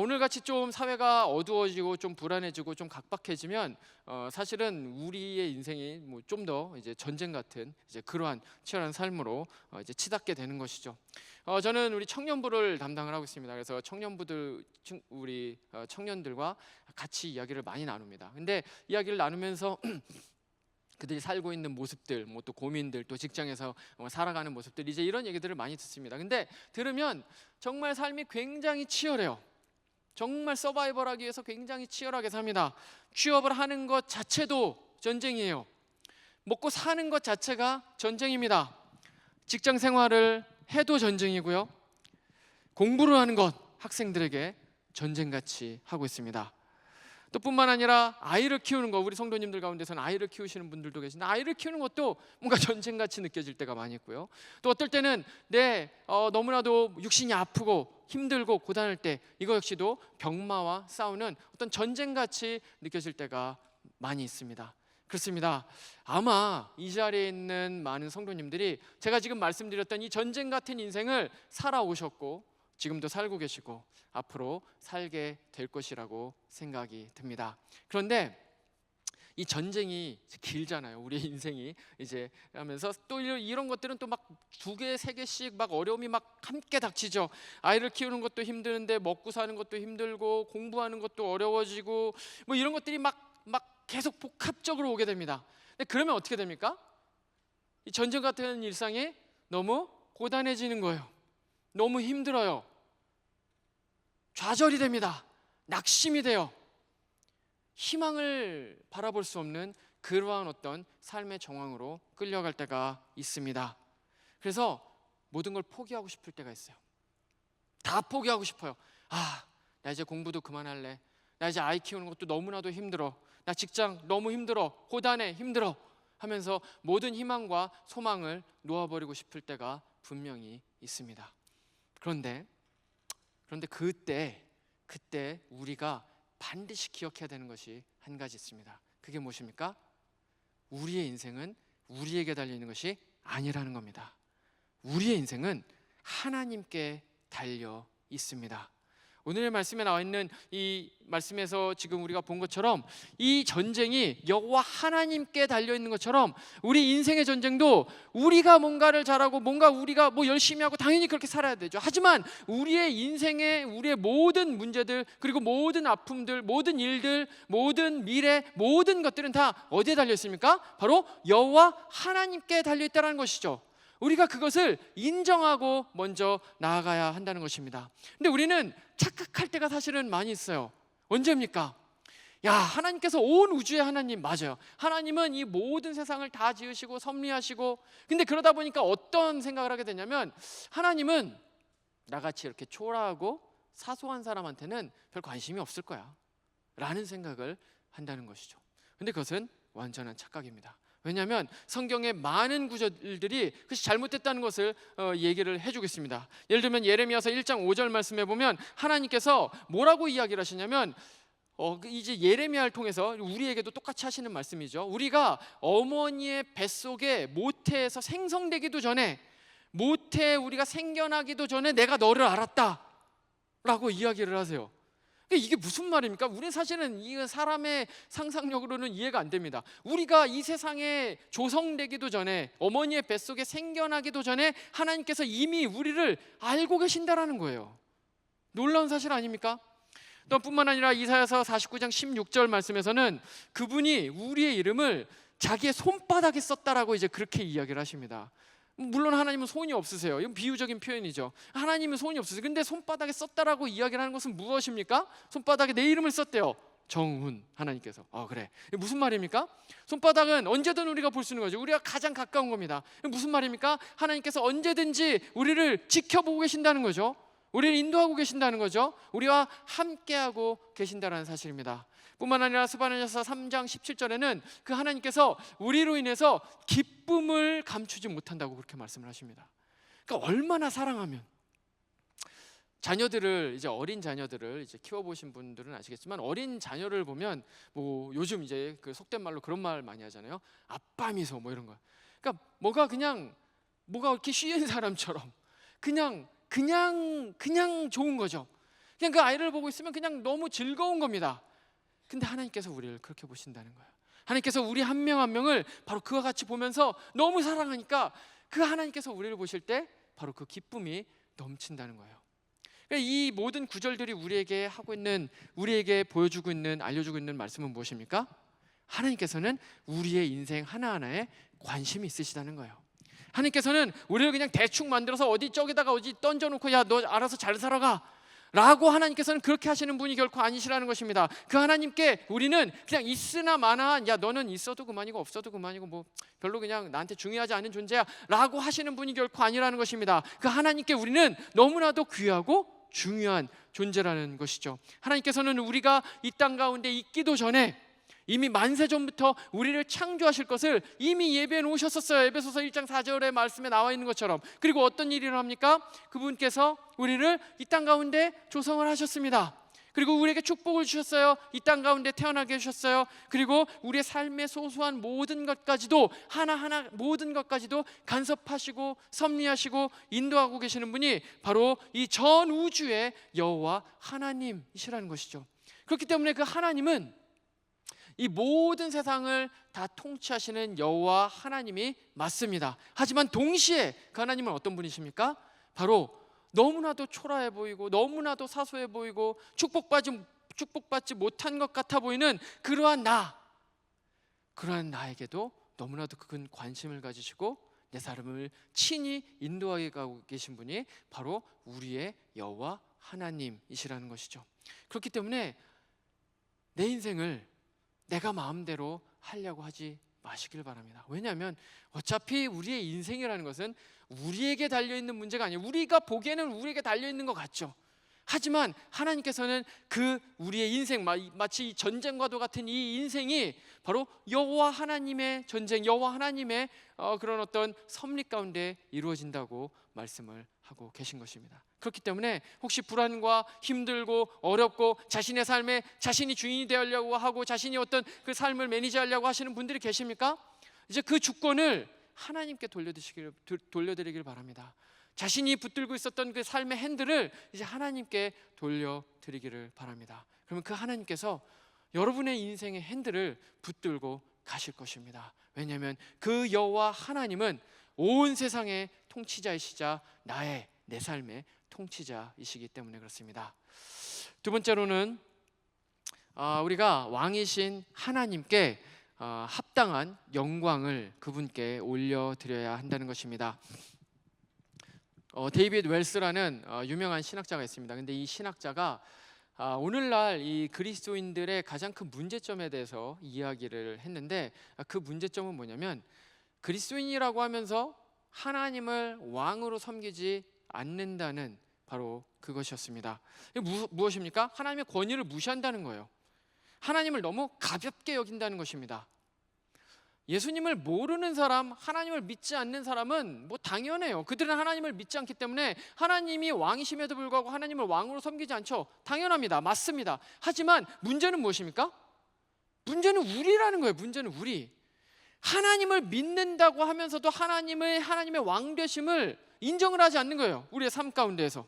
오늘 같이 좀 사회가 어두워지고 좀 불안해지고 좀 각박해지면 사실은 우리의 인생이 좀 더 이제 전쟁 같은 이제 그러한 치열한 삶으로 이제 치닫게 되는 것이죠. 저는 우리 청년부를 담당을 하고 있습니다. 그래서 우리 청년들과 같이 이야기를 많이 나눕니다. 근데 이야기를 나누면서 그들이 살고 있는 모습들, 또 고민들, 또 직장에서 살아가는 모습들, 이제 이런 얘기들을 많이 듣습니다. 근데 들으면 정말 삶이 굉장히 치열해요. 정말 서바이벌하기 위해서 굉장히 치열하게 삽니다. 취업을 하는 것 자체도 전쟁이에요. 먹고 사는 것 자체가 전쟁입니다. 직장 생활을 해도 전쟁이고요. 공부를 하는 것, 학생들에게 전쟁같이 하고 있습니다. 또 뿐만 아니라 아이를 키우는 것, 우리 성도님들 가운데서는 아이를 키우시는 분들도 계신데, 아이를 키우는 것도 뭔가 전쟁같이 느껴질 때가 많이 있고요. 또 어떨 때는 너무나도 육신이 아프고 힘들고 고단할 때, 이거 역시도 병마와 싸우는 어떤 전쟁같이 느껴질 때가 많이 있습니다. 그렇습니다. 아마 이 자리에 있는 많은 성도님들이 제가 지금 말씀드렸던 이 전쟁 같은 인생을 살아오셨고 지금도 살고 계시고 앞으로 살게 될 것이라고 생각이 듭니다. 그런데 이 전쟁이 길잖아요. 우리의 인생이 이제 하면서 또 이런 것들은 또 막 2개, 3개씩 막 어려움이 막 함께 닥치죠. 아이를 키우는 것도 힘드는데 먹고 사는 것도 힘들고 공부하는 것도 어려워지고 이런 것들이 막 계속 복합적으로 오게 됩니다. 근데 그러면 어떻게 됩니까? 이 전쟁 같은 일상이 너무 고단해지는 거예요. 너무 힘들어요. 좌절이 됩니다. 낙심이 돼요. 희망을 바라볼 수 없는 그러한 어떤 삶의 정황으로 끌려갈 때가 있습니다. 그래서 모든 걸 포기하고 싶을 때가 있어요. 다 포기하고 싶어요. 나 이제 공부도 그만할래. 나 이제 아이 키우는 것도 너무나도 힘들어. 나 직장 너무 힘들어. 고단해. 힘들어. 하면서 모든 희망과 소망을 놓아버리고 싶을 때가 분명히 있습니다. 그런데 그때 우리가 반드시 기억해야 되는 것이 한 가지 있습니다. 그게 무엇입니까? 우리의 인생은 우리에게 달려있는 것이 아니라는 겁니다. 우리의 인생은 하나님께 달려 있습니다. 오늘의 말씀에 나와 있는 이 말씀에서 지금 우리가 본 것처럼 이 전쟁이 여호와 하나님께 달려 있는 것처럼 우리 인생의 전쟁도 우리가 뭔가를 잘하고 뭔가 우리가 열심히 하고 당연히 그렇게 살아야 되죠. 하지만 우리의 인생의 우리의 모든 문제들, 그리고 모든 아픔들, 모든 일들, 모든 미래, 모든 것들은 다 어디에 달려 있습니까? 바로 여호와 하나님께 달려 있다는 것이죠. 우리가 그것을 인정하고 먼저 나아가야 한다는 것입니다. 근데 우리는 착각할 때가 사실은 많이 있어요. 언제입니까? 야, 하나님께서 온 우주의 하나님 맞아요. 하나님은 이 모든 세상을 다 지으시고 섭리하시고, 근데 그러다 보니까 어떤 생각을 하게 되냐면 하나님은 나같이 이렇게 초라하고 사소한 사람한테는 별 관심이 없을 거야 라는 생각을 한다는 것이죠. 근데 그것은 완전한 착각입니다. 왜냐하면 성경의 많은 구절들이 그것이 잘못됐다는 것을 얘기를 해주겠습니다. 예를 들면 예레미야서 1장 5절 말씀에 보면 하나님께서 뭐라고 이야기를 하시냐면 이제 예레미야를 통해서 우리에게도 똑같이 하시는 말씀이죠. 우리가 어머니의 뱃속에 모태에서 생성되기도 전에, 모태에 우리가 생겨나기도 전에 내가 너를 알았다 라고 이야기를 하세요. 이게 무슨 말입니까? 우리는 사실은 이 사람의 상상력으로는 이해가 안 됩니다. 우리가 이 세상에 조성되기도 전에, 어머니의 뱃속에 생겨나기도 전에 하나님께서 이미 우리를 알고 계신다라는 거예요. 놀라운 사실 아닙니까? 또 뿐만 아니라 이사야서 49장 16절 말씀에서는 그분이 우리의 이름을 자기의 손바닥에 썼다라고 이제 그렇게 이야기를 하십니다. 물론 하나님은 손이 없으세요. 이건 비유적인 표현이죠. 하나님은 손이 없으세요. 근데 손바닥에 썼다라고 이야기를 하는 것은 무엇입니까? 손바닥에 내 이름을 썼대요. 정훈, 하나님께서. 그래. 무슨 말입니까? 손바닥은 언제든 우리가 볼 수 있는 거죠. 우리가 가장 가까운 겁니다. 무슨 말입니까? 하나님께서 언제든지 우리를 지켜보고 계신다는 거죠. 우리를 인도하고 계신다는 거죠. 우리와 함께하고 계신다는 사실입니다. 뿐만 아니라 스바냐서 3장 17절에는 그 하나님께서 우리로 인해서 기쁨을 감추지 못한다고 그렇게 말씀을 하십니다. 그러니까 얼마나 사랑하면, 자녀들을, 이제 어린 자녀들을 이제 키워보신 분들은 아시겠지만, 어린 자녀를 보면 뭐 요즘 이제 그 속된 말로 그런 말 많이 하잖아요. 아빠 미소 뭐 이런 거. 그러니까 뭐가 이렇게 쉬운 사람처럼 그냥 좋은 거죠. 그냥 그 아이를 보고 있으면 그냥 너무 즐거운 겁니다. 근데 하나님께서 우리를 그렇게 보신다는 거예요. 하나님께서 우리 한 명 한 명을 바로 그와 같이 보면서 너무 사랑하니까 그 하나님께서 우리를 보실 때 바로 그 기쁨이 넘친다는 거예요. 이 모든 구절들이 우리에게 보여주고 있는, 알려주고 있는 말씀은 무엇입니까? 하나님께서는 우리의 인생 하나하나에 관심이 있으시다는 거예요. 하나님께서는 우리를 그냥 대충 만들어서 어디 던져놓고 야, 너 알아서 잘 살아가 라고 하나님께서는 그렇게 하시는 분이 결코 아니시라는 것입니다. 그 하나님께 우리는 그냥 있으나 마나한, 야, 너는 있어도 그만이고 없어도 그만이고 뭐 별로 그냥 나한테 중요하지 않은 존재야 라고 하시는 분이 결코 아니라는 것입니다. 그 하나님께 우리는 너무나도 귀하고 중요한 존재라는 것이죠. 하나님께서는 우리가 이 땅 가운데 있기도 전에 이미 만세 전부터 우리를 창조하실 것을 이미 예배해 놓으셨었어요. 에베소서 1장 4절의 말씀에 나와 있는 것처럼. 그리고 어떤 일을 합니까? 그분께서 우리를 이 땅 가운데 조성을 하셨습니다. 그리고 우리에게 축복을 주셨어요. 이 땅 가운데 태어나게 해주셨어요. 그리고 우리의 삶의 소소한 모든 것까지도 하나하나 모든 것까지도 간섭하시고 섭리하시고 인도하고 계시는 분이 바로 이 전 우주의 여호와 하나님이시라는 것이죠. 그렇기 때문에 그 하나님은 이 모든 세상을 다 통치하시는 여호와 하나님이 맞습니다. 하지만 동시에 그 하나님은 어떤 분이십니까? 바로 너무나도 초라해 보이고 너무나도 사소해 보이고 축복받지 못한 것 같아 보이는 그러한 나에게도 너무나도 큰 관심을 가지시고 내 삶을 친히 인도하고 계신 분이 바로 우리의 여호와 하나님이시라는 것이죠. 그렇기 때문에 내 인생을 내가 마음대로 하려고 하지 마시길 바랍니다. 왜냐하면 어차피 우리의 인생이라는 것은 우리에게 달려있는 문제가 아니에요. 우리가 보기에는 우리에게 달려있는 것 같죠. 하지만 하나님께서는 그 우리의 인생, 마치 전쟁과도 같은 이 인생이 바로 여호와 하나님의 전쟁, 여호와 하나님의 그런 어떤 섭리 가운데 이루어진다고 말씀을 하고 계신 것입니다. 그렇기 때문에 혹시 불안과 힘들고 어렵고 자신의 삶에 자신이 주인이 되려고 하고 자신이 어떤 그 삶을 매니지하려고 하시는 분들이 계십니까? 이제 그 주권을 하나님께 돌려드리길 바랍니다. 자신이 붙들고 있었던 그 삶의 핸들을 이제 하나님께 돌려드리기를 바랍니다. 그러면 그 하나님께서 여러분의 인생의 핸들을 붙들고 가실 것입니다. 왜냐하면 그 여호와 하나님은 온 세상의 통치자이시자 내 삶의 통치자이시기 때문에 그렇습니다. 두 번째로는 우리가 왕이신 하나님께 합당한 영광을 그분께 올려드려야 한다는 것입니다. 데이비드 웰스라는 유명한 신학자가 있습니다. 근데 이 신학자가 오늘날 이 그리스도인들의 가장 큰 문제점에 대해서 이야기를 했는데, 그 문제점은 뭐냐면 그리스도인이라고 하면서 하나님을 왕으로 섬기지 않는다는 바로 그것이었습니다. 무엇입니까? 하나님의 권위를 무시한다는 거예요. 하나님을 너무 가볍게 여긴다는 것입니다. 예수님을 모르는 사람, 하나님을 믿지 않는 사람은 뭐 당연해요. 그들은 하나님을 믿지 않기 때문에 하나님이 왕이심에도 불구하고 하나님을 왕으로 섬기지 않죠. 당연합니다. 맞습니다. 하지만 문제는 무엇입니까? 문제는 우리라는 거예요. 문제는 우리. 하나님을 믿는다고 하면서도 하나님의 왕 되심을 인정을 하지 않는 거예요. 우리의 삶 가운데에서.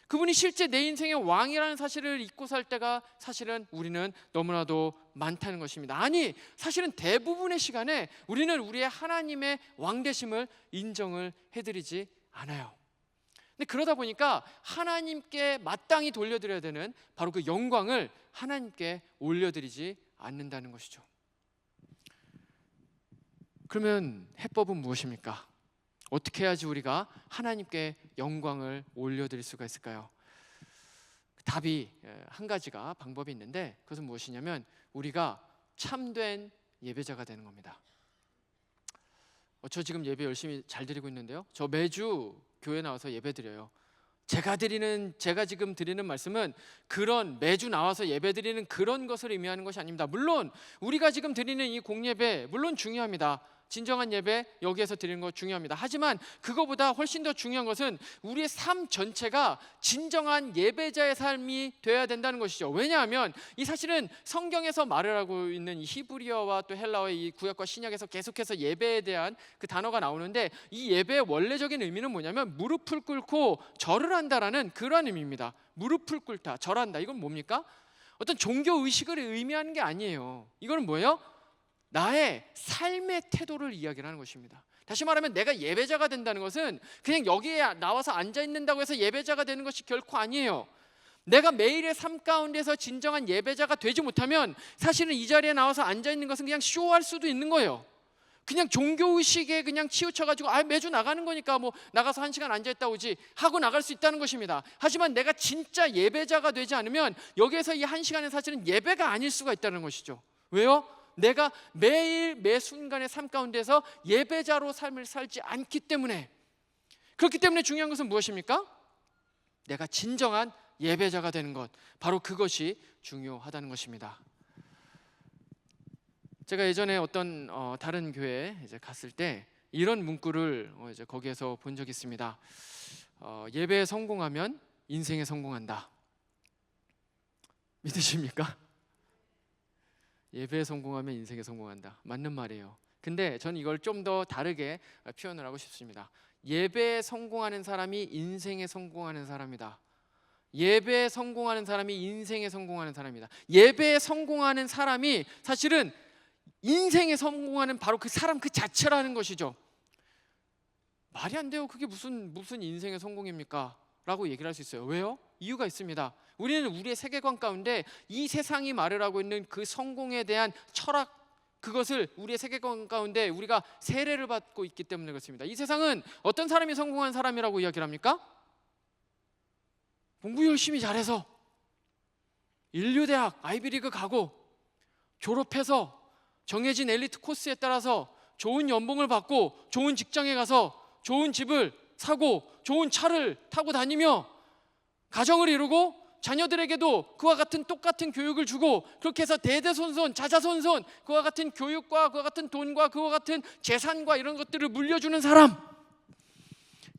그분이 실제 내 인생의 왕이라는 사실을 잊고 살 때가 사실은 우리는 너무나도 많다는 것입니다. 아니, 사실은 대부분의 시간에 우리는 우리의 하나님의 왕 되심을 인정을 해드리지 않아요. 근데 그러다 보니까 하나님께 마땅히 돌려드려야 되는 바로 그 영광을 하나님께 올려드리지 않는다는 것이죠. 그러면 해법은 무엇입니까? 어떻게 해야지 우리가 하나님께 영광을 올려드릴 수가 있을까요? 답이 한 가지가 방법이 있는데, 그것은 무엇이냐면 우리가 참된 예배자가 되는 겁니다. 저 지금 예배 열심히 잘 드리고 있는데요, 저 매주 교회 나와서 예배 드려요. 제가 지금 드리는 말씀은 그런 매주 나와서 예배 드리는 그런 것을 의미하는 것이 아닙니다. 물론 우리가 지금 드리는 이 공예배 물론 중요합니다. 진정한 예배 여기에서 드리는 거 중요합니다. 하지만 그거보다 훨씬 더 중요한 것은 우리의 삶 전체가 진정한 예배자의 삶이 되어야 된다는 것이죠. 왜냐하면 이 사실은 성경에서 말을 하고 있는 이 히브리어와 또 헬라어의 이 구약과 신약에서 계속해서 예배에 대한 그 단어가 나오는데, 이 예배의 원래적인 의미는 뭐냐면 무릎을 꿇고 절을 한다라는 그러한 의미입니다. 무릎을 꿇다, 절한다. 이건 뭡니까? 어떤 종교 의식을 의미하는 게 아니에요. 이거는 뭐예요? 나의 삶의 태도를 이야기를 하는 것입니다. 다시 말하면 내가 예배자가 된다는 것은 그냥 여기에 나와서 앉아 있는다고 해서 예배자가 되는 것이 결코 아니에요. 내가 매일의 삶 가운데서 진정한 예배자가 되지 못하면 사실은 이 자리에 나와서 앉아 있는 것은 그냥 쇼할 수도 있는 거예요. 그냥 종교의식에 그냥 치우쳐가지고 매주 나가는 거니까 뭐 나가서 1시간 앉아있다 오지 하고 나갈 수 있다는 것입니다. 하지만 내가 진짜 예배자가 되지 않으면 여기에서 이 1시간은 사실은 예배가 아닐 수가 있다는 것이죠. 왜요? 내가 매일 매 순간의 삶 가운데서 예배자로 삶을 살지 않기 때문에. 그렇기 때문에 중요한 것은 무엇입니까? 내가 진정한 예배자가 되는 것, 바로 그것이 중요하다는 것입니다. 제가 예전에 어떤 다른 교회에 이제 갔을 때 이런 문구를 이제 거기에서 본 적이 있습니다. 예배에 성공하면 인생에 성공한다. 믿으십니까? 예배에 성공하면 인생에 성공한다. 맞는 말이에요. 근데 저는 이걸 좀 더 다르게 표현을 하고 싶습니다. 예배에 성공하는 사람이 인생에 성공하는 사람이다. 예배에 성공하는 사람이 인생에 성공하는 사람이다. 예배에 성공하는 사람이 사실은 인생에 성공하는 바로 그 사람 그 자체라는 것이죠. 말이 안 돼요. 그게 무슨 인생의 성공입니까? 라고 얘기를 할 수 있어요. 왜요? 이유가 있습니다. 우리는 우리의 세계관 가운데 이 세상이 말을 하고 있는 그 성공에 대한 철학, 그것을 우리의 세계관 가운데 우리가 세례를 받고 있기 때문에 그렇습니다. 이 세상은 어떤 사람이 성공한 사람이라고 이야기를 합니까? 공부 열심히 잘해서 인류대학 아이비리그 가고 졸업해서 정해진 엘리트 코스에 따라서 좋은 연봉을 받고 좋은 직장에 가서 좋은 집을 사고 좋은 차를 타고 다니며 가정을 이루고 자녀들에게도 그와 같은 똑같은 교육을 주고 그렇게 해서 대대손손 자자손손 그와 같은 교육과 그와 같은 돈과 그와 같은 재산과 이런 것들을 물려주는 사람,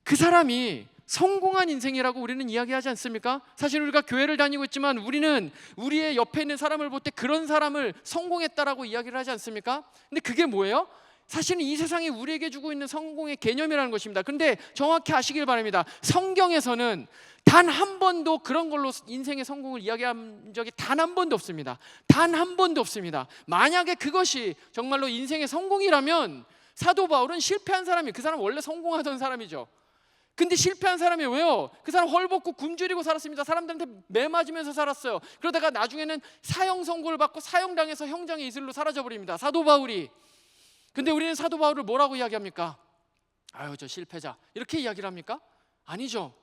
그 사람이 성공한 인생이라고 우리는 이야기하지 않습니까? 사실 우리가 교회를 다니고 있지만 우리는 우리의 옆에 있는 사람을 볼 때 그런 사람을 성공했다라고 이야기를 하지 않습니까? 근데 그게 뭐예요? 사실은 이 세상이 우리에게 주고 있는 성공의 개념이라는 것입니다. 그런데 정확히 아시길 바랍니다. 성경에서는 단 한 번도 그런 걸로 인생의 성공을 이야기한 적이 단 한 번도 없습니다. 단 한 번도 없습니다. 만약에 그것이 정말로 인생의 성공이라면 사도 바울은 실패한 사람이, 그 사람 원래 성공하던 사람이죠. 근데 실패한 사람이 왜요? 그 사람 헐벗고 굶주리고 살았습니다. 사람들한테 매 맞으면서 살았어요. 그러다가 나중에는 사형 선고를 받고 사형당해서 형장의 이슬로 사라져버립니다. 사도 바울이. 근데 우리는 사도 바울을 뭐라고 이야기합니까? 아유, 저 실패자, 이렇게 이야기를 합니까? 아니죠.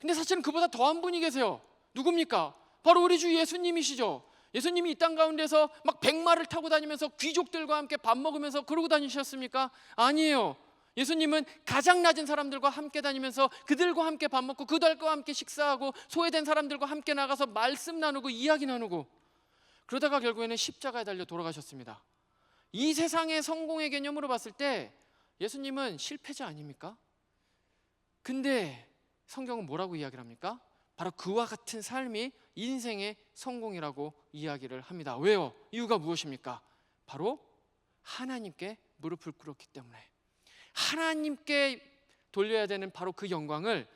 근데 사실은 그보다 더한 분이 계세요. 누굽니까? 바로 우리 주 예수님이시죠. 예수님이 이 땅 가운데서 막 백마를 타고 다니면서 귀족들과 함께 밥 먹으면서 그러고 다니셨습니까? 아니에요. 예수님은 가장 낮은 사람들과 함께 다니면서 그들과 함께 밥 먹고 그들과 함께 식사하고 소외된 사람들과 함께 나가서 말씀 나누고 이야기 나누고, 그러다가 결국에는 십자가에 달려 돌아가셨습니다. 이 세상의 성공의 개념으로 봤을 때 예수님은 실패자 아닙니까? 근데 성경은 뭐라고 이야기를 합니까? 바로 그와 같은 삶이 인생의 성공이라고 이야기를 합니다. 왜요? 이유가 무엇입니까? 바로 하나님께 무릎을 꿇었기 때문에, 하나님께 돌려야 되는 바로 그 영광을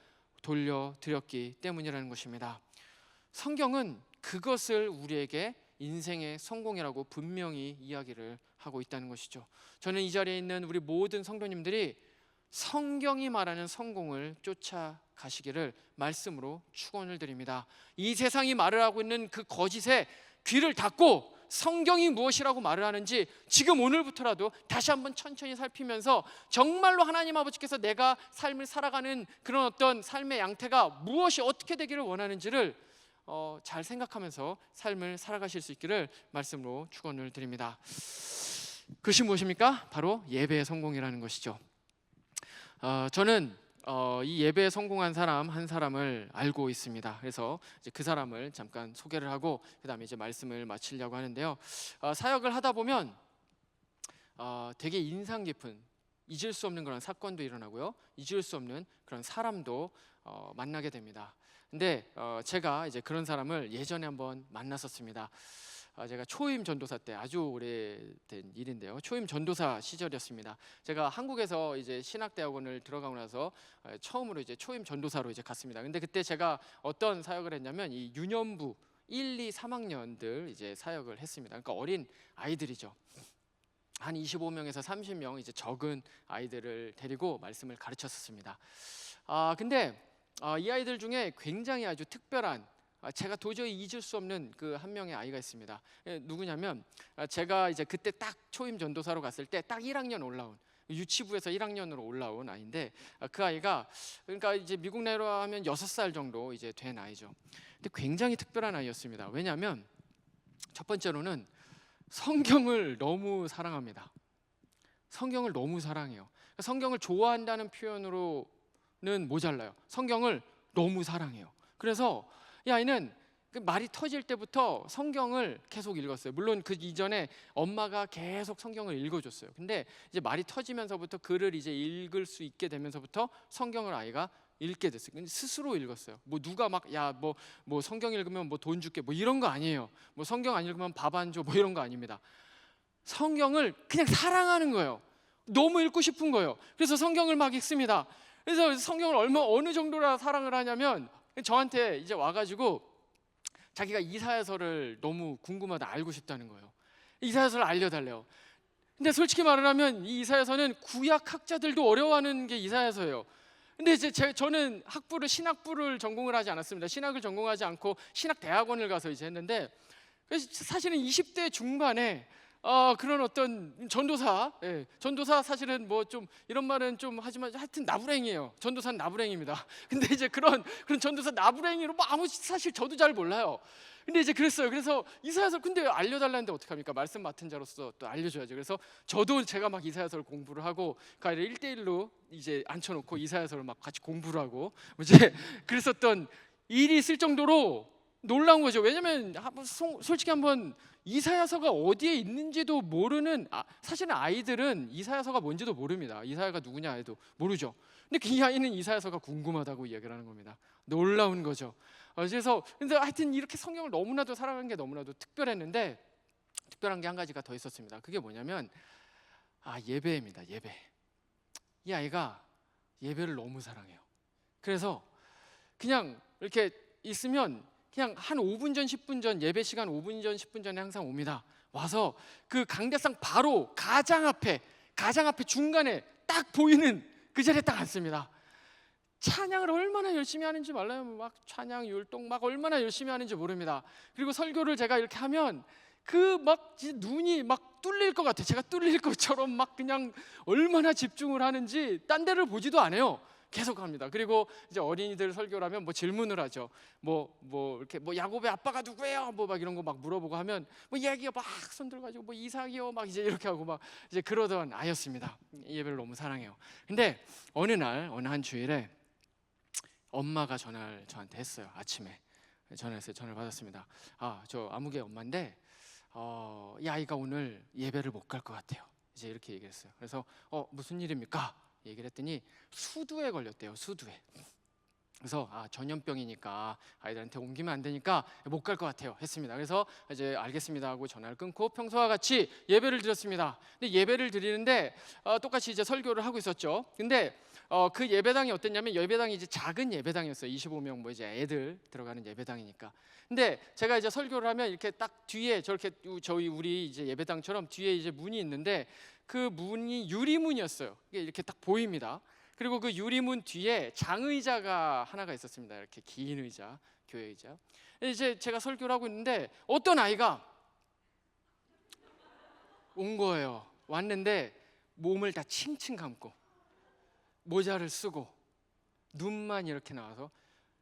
돌려드렸기 때문이라는 것입니다. 성경은 그것을 우리에게 인생의 성공이라고 분명히 이야기를 하고 있다는 것이죠. 저는 이 자리에 있는 우리 모든 성도님들이 성경이 말하는 성공을 쫓아가시기를 말씀으로 축원을 드립니다. 이 세상이 말을 하고 있는 그 거짓에 귀를 닫고 성경이 무엇이라고 말을 하는지 지금 오늘부터라도 다시 한번 천천히 살피면서 정말로 하나님 아버지께서 내가 삶을 살아가는 그런 어떤 삶의 양태가 무엇이 어떻게 되기를 원하는지를 잘 생각하면서 삶을 살아가실 수 있기를 말씀으로 축원을 드립니다. 그것이 무엇입니까? 바로 예배의 성공이라는 것이죠. 저는 이 예배에 성공한 사람 한 사람을 알고 있습니다. 그래서 이제 그 사람을 잠깐 소개를 하고 그다음에 이제 말씀을 마치려고 하는데요. 사역을 하다 보면 되게 인상 깊은, 잊을 수 없는 그런 사건도 일어나고요, 잊을 수 없는 그런 사람도 만나게 됩니다. 근데 제가 이제 그런 사람을 예전에 한번 만났었습니다. 제가 초임 전도사 때, 아주 오래된 일인데요, 초임 전도사 시절이었습니다. 제가 한국에서 이제 신학대학원을 들어가고 나서 처음으로 이제 초임 전도사로 이제 갔습니다. 근데 그때 제가 어떤 사역을 했냐면 이 유년부 1, 2, 3학년들 이제 사역을 했습니다. 그러니까 어린 아이들이죠. 한 25명에서 30명 이제 적은 아이들을 데리고 말씀을 가르쳤었습니다. 근데 이 아이들 중에 굉장히 아주 특별한, 제가 도저히 잊을 수 없는 그 한 명의 아이가 있습니다. 누구냐면 제가 이제 그때 딱 초임 전도사로 갔을 때 딱 1학년 올라온, 유치부에서 1학년으로 올라온 아이인데, 그 아이가 그러니까 이제 미국 나이로 하면 6살 정도 이제 된 아이죠. 근데 굉장히 특별한 아이였습니다. 왜냐하면 첫 번째로는 성경을 너무 사랑합니다. 성경을 너무 사랑해요. 성경을 좋아한다는 표현으로는 모자라요. 성경을 너무 사랑해요. 그래서 이 아이는 그 말이 터질 때부터 성경을 계속 읽었어요. 물론 그 이전에 엄마가 계속 성경을 읽어줬어요. 근데 이제 말이 터지면서부터 글을 이제 읽을 수 있게 되면서부터 성경을 아이가 읽게 됐어요. 근데 스스로 읽었어요. 뭐 누가 막 야 뭐 성경 읽으면 뭐 돈 줄게 뭐 이런 거 아니에요. 뭐 성경 안 읽으면 밥 안 줘 뭐 이런 거 아닙니다. 성경을 그냥 사랑하는 거예요. 너무 읽고 싶은 거예요. 그래서 성경을 막 읽습니다. 그래서 성경을 어느 정도라 사랑을 하냐면 저한테 이제 와가지고 자기가 이사야서를 너무 궁금하다, 알고 싶다는 거예요. 이사야서를 알려달래요. 근데 솔직히 말을 하면 이 이사야서는 구약 학자들도 어려워하는 게 이사야서예요. 근데 이제 저는 신학부를 전공을 하지 않았습니다. 신학을 전공하지 않고 신학대학원을 가서 이제 했는데, 사실은 20대 중반에 그런 어떤 전도사, 전도사 사실은 뭐 좀 이런 말은 좀 하지만 하여튼 나부랭이에요. 전도사는 나부랭입니다. 근데 이제 그런 전도사 나부랭이로 뭐 아무 사실 저도 잘 몰라요. 근데 이제 그랬어요. 그래서 이사야서 근데 알려달라는데 어떡합니까? 말씀 맡은 자로서 또 알려줘야죠. 그래서 저도 제가 막 이사야서를 공부를 하고 그 아이를 1대1로 이제 앉혀놓고 이사야서를 막 같이 공부를 하고 이제 그랬었던 일이 있을 정도로 놀라운 거죠. 왜냐면 솔직히 한번 이사야서가 어디에 있는지도 모르는, 사실은 아이들은 이사야서가 뭔지도 모릅니다. 이사야가 누구냐 해도 모르죠. 근데 이 아이는 이사야서가 궁금하다고 이야기를 하는 겁니다. 놀라운 거죠. 그래서 근데 하여튼 이렇게 성경을 너무나도 사랑하는 게 너무나도 특별했는데, 특별한 게 한 가지가 더 있었습니다. 그게 뭐냐면 예배입니다. 예배. 이 아이가 예배를 너무 사랑해요. 그래서 그냥 이렇게 있으면 그냥 한 5분 전 10분 전, 예배 시간 5분 전 10분 전에 항상 옵니다. 와서 그 강대상 바로 가장 앞에 중간에 딱 보이는 그 자리에 딱 앉습니다. 찬양을 얼마나 열심히 하는지 몰라요. 막 찬양 율동 막 얼마나 열심히 하는지 모릅니다. 그리고 설교를 제가 이렇게 하면 그 막 눈이 막 뚫릴 것 같아요. 제가 뚫릴 것처럼 막 그냥 얼마나 집중을 하는지 딴 데를 보지도 않아요. 계속 합니다. 그리고 이제 어린이들 설교를 하면 뭐 질문을 하죠. 뭐 이렇게 뭐 야곱의 아빠가 누구예요? 뭐 막 이런 거 막 물어보고 하면 뭐 얘기가 막 손들 가지고 뭐 이삭이요 막 이제 이렇게 하고 막 이제 그러던 아이였습니다. 예배를 너무 사랑해요. 근데 어느 한 주일에 엄마가 전화를 저한테 했어요. 아침에 전화를 받았습니다. 저 아무개 엄마인데 이 아이가 오늘 예배를 못 갈 것 같아요. 이제 이렇게 얘기했어요. 그래서 무슨 일입니까? 얘기를 했더니 수두에 걸렸대요. 수두에. 그래서 전염병이니까 아이들한테 옮기면 안 되니까 못 갈 것 같아요 했습니다. 그래서 이제 알겠습니다 하고 전화를 끊고 평소와 같이 예배를 드렸습니다. 근데 예배를 드리는데 똑같이 이제 설교를 하고 있었죠. 근데 그 예배당이 어땠냐면 예배당이 이제 작은 예배당이었어요. 25명 뭐 이제 애들 들어가는 예배당이니까. 근데 제가 이제 설교를 하면 이렇게 딱 뒤에 저렇게 우리 이제 예배당처럼 뒤에 이제 문이 있는데 그 문이 유리문이었어요. 이게 이렇게 딱 보입니다. 그리고 그 유리문 뒤에 장의자가 하나가 있었습니다. 이렇게 긴 의자, 교회 의자. 이제 제가 설교를 하고 있는데 어떤 아이가 온 거예요. 왔는데 몸을 다 칭칭 감고 모자를 쓰고 눈만 이렇게 나와서,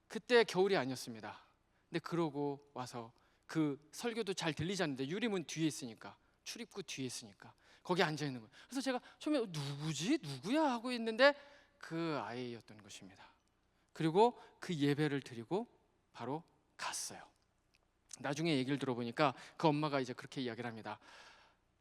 그때 겨울이 아니었습니다. 근데 그러고 와서 그 설교도 잘 들리지 않는데 유리문 뒤에 있으니까, 출입구 뒤에 있으니까 거기 앉아 있는 거예요. 그래서 제가 처음에 누구지? 누구야? 하고 있는데 그 아이였던 것입니다. 그리고 그 예배를 드리고 바로 갔어요. 나중에 얘기를 들어보니까 그 엄마가 이제 그렇게 이야기를 합니다.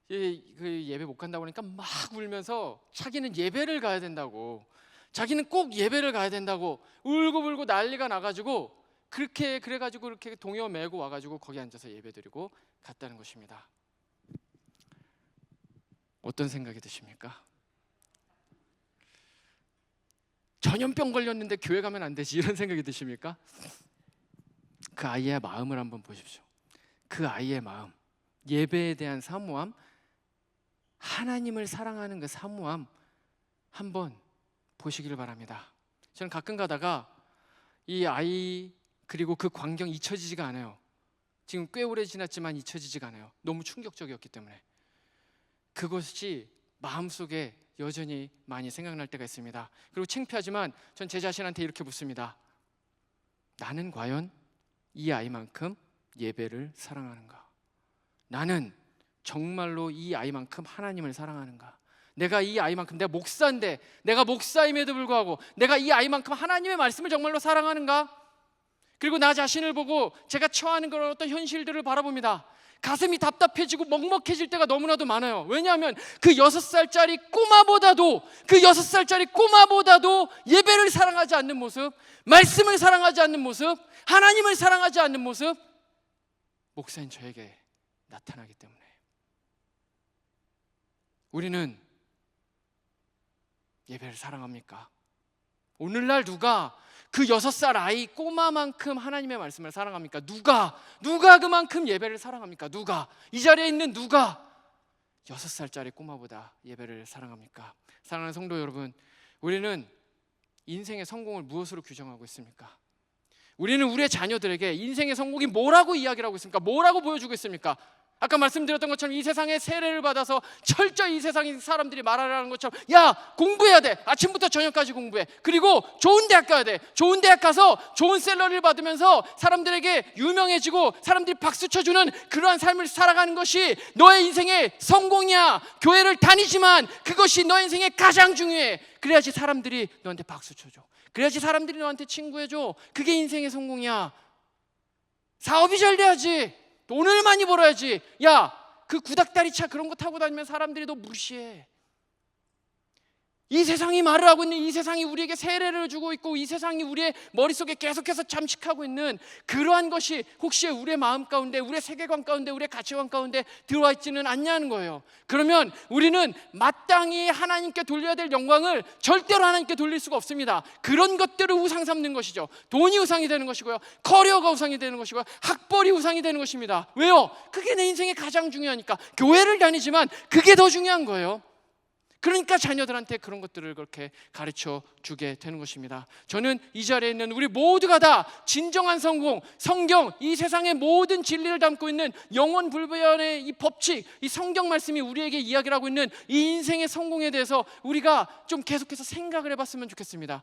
그 예배 못 간다고 하니까 막 울면서 자기는 예배를 가야 된다고, 자기는 꼭 예배를 가야 된다고 울고 난리가 나가지고 그래가지고 이렇게 동요 메고 와가지고 거기 앉아서 예배 드리고 갔다는 것입니다. 어떤 생각이 드십니까? 전염병 걸렸는데 교회 가면 안 되지, 이런 생각이 드십니까? 그 아이의 마음을 한번 보십시오. 그 아이의 마음, 예배에 대한 사모함, 하나님을 사랑하는 그 사모함 한번 보시기를 바랍니다. 저는 가끔 가다가 이 아이 그리고 그 광경이 잊혀지지가 않아요. 지금 꽤 오래 지났지만 잊혀지지가 않아요. 너무 충격적이었기 때문에. 그것이 마음속에 여전히 많이 생각날 때가 있습니다. 그리고 창피하지만 전 제 자신한테 이렇게 묻습니다. 나는 과연 이 아이만큼 예배를 사랑하는가? 나는 정말로 이 아이만큼 하나님을 사랑하는가? 내가 이 아이만큼, 내가 목사인데, 내가 목사임에도 불구하고 내가 이 아이만큼 하나님의 말씀을 정말로 사랑하는가? 그리고 나 자신을 보고 제가 처하는 그런 어떤 현실들을 바라봅니다. 가슴이 답답해지고 먹먹해질 때가 너무나도 많아요. 왜냐하면 그 6살짜리 꼬마보다도 예배를 사랑하지 않는 모습, 말씀을 사랑하지 않는 모습, 하나님을 사랑하지 않는 모습, 목사인 저에게 나타나기 때문에 우리는 예배를 사랑합니까? 오늘날 누가 그 6살 아이 꼬마만큼 하나님의 말씀을 사랑합니까? 누가 그만큼 예배를 사랑합니까? 누가? 이 자리에 있는 누가 6살짜리 꼬마보다 예배를 사랑합니까? 사랑하는 성도 여러분, 우리는 인생의 성공을 무엇으로 규정하고 있습니까? 우리는 우리의 자녀들에게 인생의 성공이 뭐라고 이야기를 하고 있습니까? 뭐라고 보여주고 있습니까? 아까 말씀드렸던 것처럼 이 세상의 세례를 받아서 철저히 이 세상의 사람들이 말하라는 것처럼, 야, 공부해야 돼. 아침부터 저녁까지 공부해. 그리고 좋은 대학 가야 돼. 좋은 대학 가서 좋은 샐러리를 받으면서 사람들에게 유명해지고 사람들이 박수 쳐주는 그러한 삶을 살아가는 것이 너의 인생의 성공이야. 교회를 다니지만 그것이 너의 인생의 가장 중요해. 그래야지 사람들이 너한테 박수 쳐줘. 그래야지 사람들이 너한테 친구해줘. 그게 인생의 성공이야. 사업이 잘 돼야지. 돈을 많이 벌어야지. 야, 그 구닥다리 차 그런 거 타고 다니면 사람들이 너 무시해. 이 세상이 말을 하고 있는, 이 세상이 우리에게 세례를 주고 있고, 이 세상이 우리의 머릿속에 계속해서 잠식하고 있는 그러한 것이 혹시 우리의 마음 가운데, 우리의 세계관 가운데, 우리의 가치관 가운데 들어와 있지는 않냐는 거예요. 그러면 우리는 마땅히 하나님께 돌려야 될 영광을 절대로 하나님께 돌릴 수가 없습니다. 그런 것들을 우상 삼는 것이죠. 돈이 우상이 되는 것이고요, 커리어가 우상이 되는 것이고요, 학벌이 우상이 되는 것입니다. 왜요? 그게 내 인생에 가장 중요하니까. 교회를 다니지만 그게 더 중요한 거예요. 그러니까 자녀들한테 그런 것들을 그렇게 가르쳐 주게 되는 것입니다. 저는 이 자리에 있는 우리 모두가 다 진정한 성공, 성경, 이 세상의 모든 진리를 담고 있는 영원 불변의 이 법칙, 이 성경 말씀이 우리에게 이야기를 하고 있는 이 인생의 성공에 대해서 우리가 좀 계속해서 생각을 해봤으면 좋겠습니다.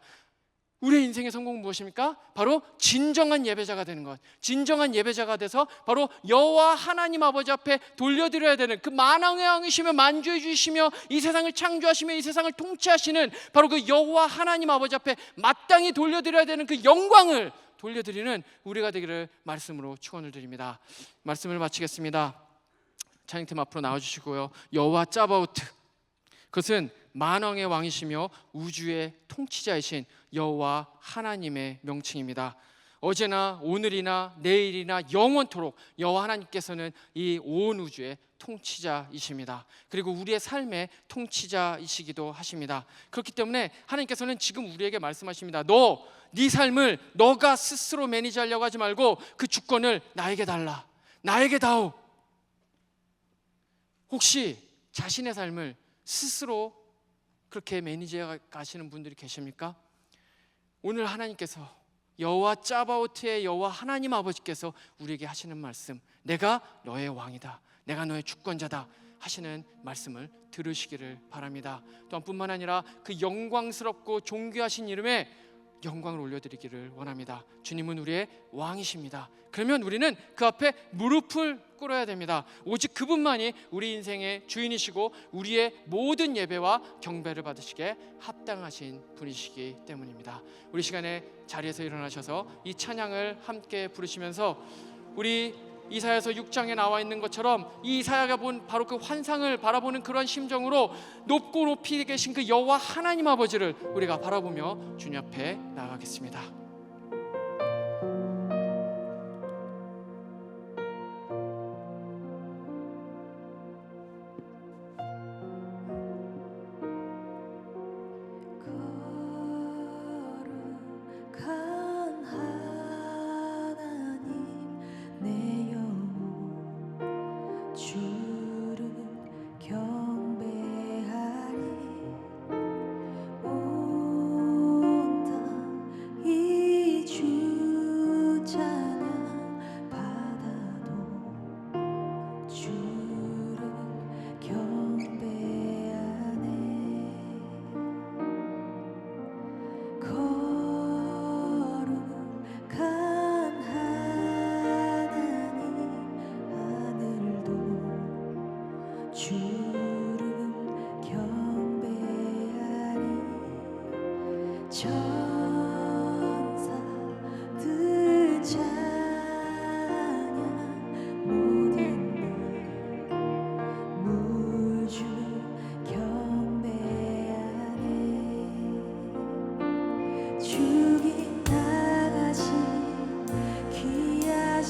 우리의 인생의 성공은 무엇입니까? 바로 진정한 예배자가 되는 것. 진정한 예배자가 돼서 바로 여호와 하나님 아버지 앞에 돌려드려야 되는 그 만왕의 왕이시며 만주해 주시며 이 세상을 창조하시며 이 세상을 통치하시는 바로 그 여호와 하나님 아버지 앞에 마땅히 돌려드려야 되는 그 영광을 돌려드리는 우리가 되기를 말씀으로 축원을 드립니다. 말씀을 마치겠습니다. 찬양팀 앞으로 나와주시고요. 여호와 짜바오트, 그것은 만왕의 왕이시며 우주의 통치자이신 여호와 하나님의 명칭입니다. 어제나 오늘이나 내일이나 영원토록 여호와 하나님께서는 이 온 우주의 통치자이십니다. 그리고 우리의 삶의 통치자이시기도 하십니다. 그렇기 때문에 하나님께서는 지금 우리에게 말씀하십니다. 네 삶을 너가 스스로 매니지하려고 하지 말고 그 주권을 나에게 달라, 나에게 다오. 혹시 자신의 삶을 스스로 그렇게 매니지해 가시는 분들이 계십니까? 오늘 하나님께서 여호와 짜바오트의 여호와 하나님 아버지께서 우리에게 하시는 말씀, 내가 너의 왕이다, 내가 너의 주권자다 하시는 말씀을 들으시기를 바랍니다. 또한 뿐만 아니라 그 영광스럽고 존귀하신 이름에 영광을 올려드리기를 원합니다. 주님은 우리의 왕이십니다. 그러면 우리는 그 앞에 무릎을 꿇어야 됩니다. 오직 그분만이 우리 인생의 주인이시고 우리의 모든 예배와 경배를 받으시기에 합당하신 분이시기 때문입니다. 우리 시간에 자리에서 일어나셔서 이 찬양을 함께 부르시면서 우리 이사야서 6장에 나와 있는 것처럼 이 이사야가 본 바로 그 환상을 바라보는 그런 심정으로 높고 높이 계신 그 여호와 하나님 아버지를 우리가 바라보며 주님 앞에 나아가겠습니다.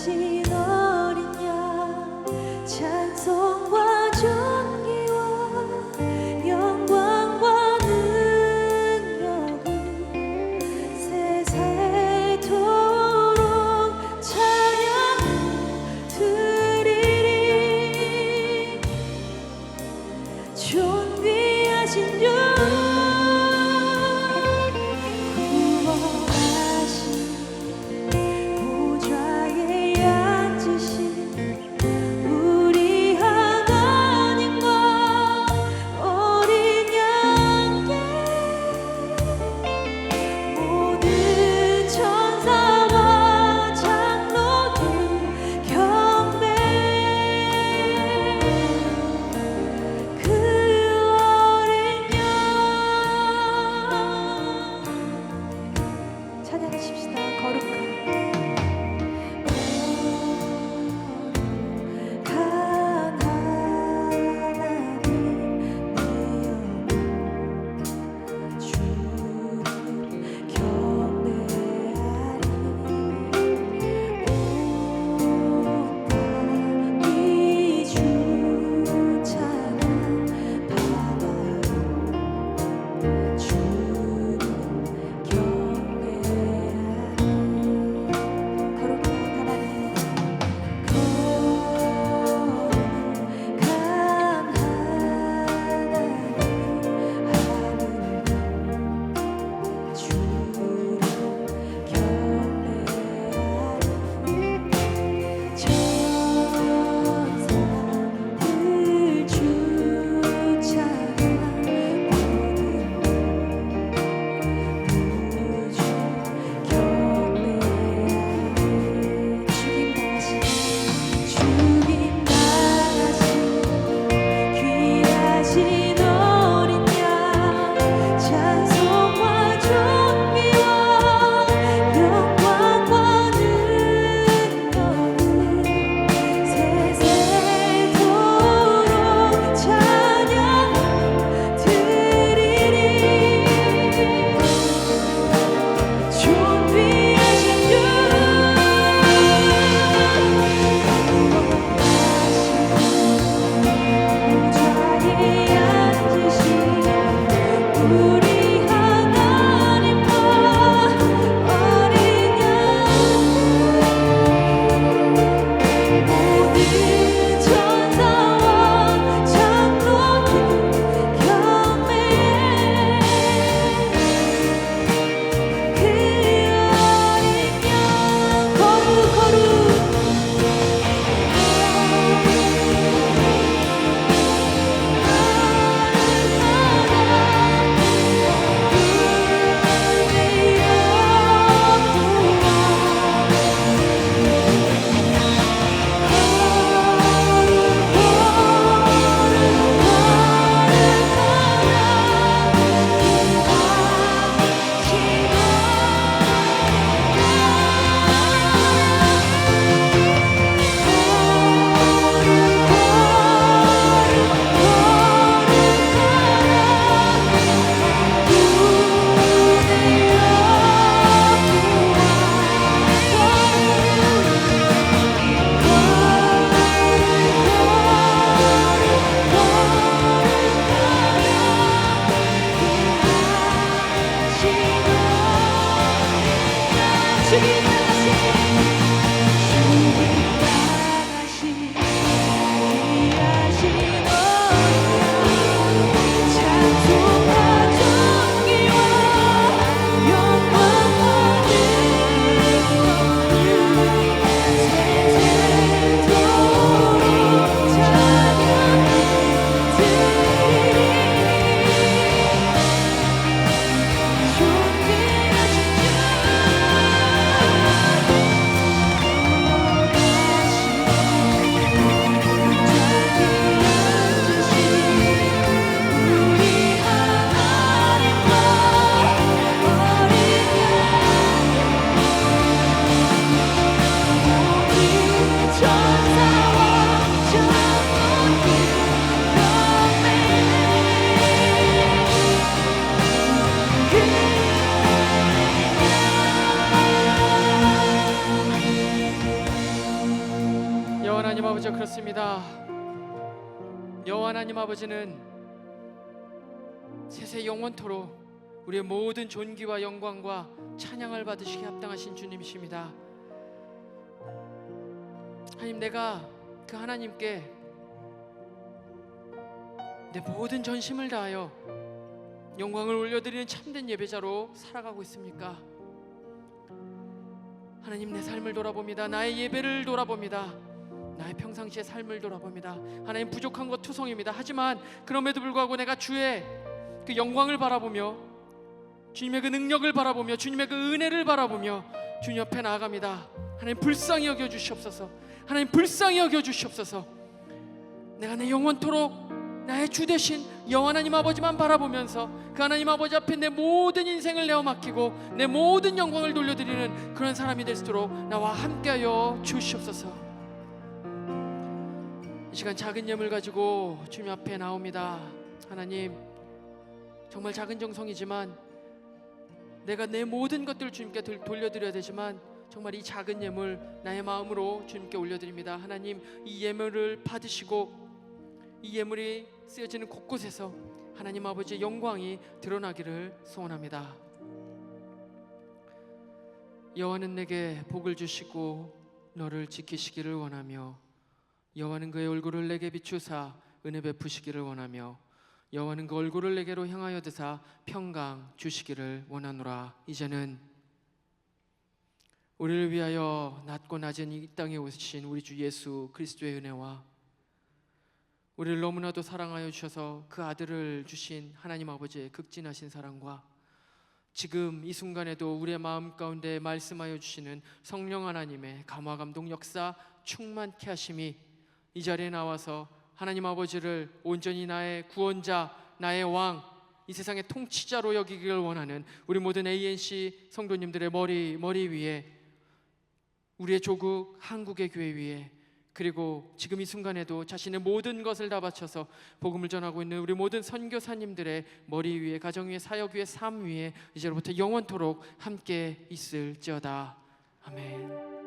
귀하신 어린 양 찬송과 존 여호와 하나님 아버지는 세세 영원토록 우리의 모든 존귀와 영광과 찬양을 받으시기에 합당하신 주님이십니다. 하나님, 내가 그 하나님께 내 모든 전심을 다하여 영광을 올려드리는 참된 예배자로 살아가고 있습니까? 하나님, 내 삶을 돌아봅니다. 나의 예배를 돌아봅니다. 나의 평상시의 삶을 돌아봅니다. 하나님, 부족한 것 투성입니다. 하지만 그럼에도 불구하고 내가 주의 그 영광을 바라보며, 주님의 그 능력을 바라보며, 주님의 그 은혜를 바라보며 주님 옆에 나아갑니다. 하나님, 불쌍히 여겨 주시옵소서. 하나님, 불쌍히 여겨 주시옵소서. 내가 내 영원토록 나의 주 되신 여호와 하나님 아버지만 바라보면서 그 하나님 아버지 앞에 내 모든 인생을 내어 맡기고 내 모든 영광을 돌려드리는 그런 사람이 될 수 있도록 나와 함께하여 주시옵소서. 이 시간 작은 예물 가지고 주님 앞에 나옵니다. 하나님, 정말 작은 정성이지만 내가 내 모든 것들을 주님께 돌려드려야 되지만 정말 이 작은 예물 나의 마음으로 주님께 올려드립니다. 하나님, 이 예물을 받으시고 이 예물이 쓰여지는 곳곳에서 하나님 아버지의 영광이 드러나기를 소원합니다. 여호와는 내게 복을 주시고 너를 지키시기를 원하며 여호와는 그의 얼굴을 내게 비추사 은혜 베푸시기를 원하며 여호와는 그 얼굴을 내게로 향하여 드사 평강 주시기를 원하노라. 이제는 우리를 위하여 낮고 낮은 이 땅에 오신 우리 주 예수 그리스도의 은혜와 우리를 너무나도 사랑하여 주셔서 그 아들을 주신 하나님 아버지의 극진하신 사랑과 지금 이 순간에도 우리의 마음 가운데 말씀하여 주시는 성령 하나님의 감화 감동 역사 충만케 하심이 이 자리에 나와서 하나님 아버지를 온전히 나의 구원자, 나의 왕, 이 세상의 통치자로 여기기를 원하는 우리 모든 ANC 성도님들의 머리 위에, 우리의 조국 한국의 교회 위에, 그리고 지금 이 순간에도 자신의 모든 것을 다 바쳐서 복음을 전하고 있는 우리 모든 선교사님들의 머리 위에, 가정 위에, 사역 위에, 삶 위에 이제로부터 영원토록 함께 있을지어다. 아멘.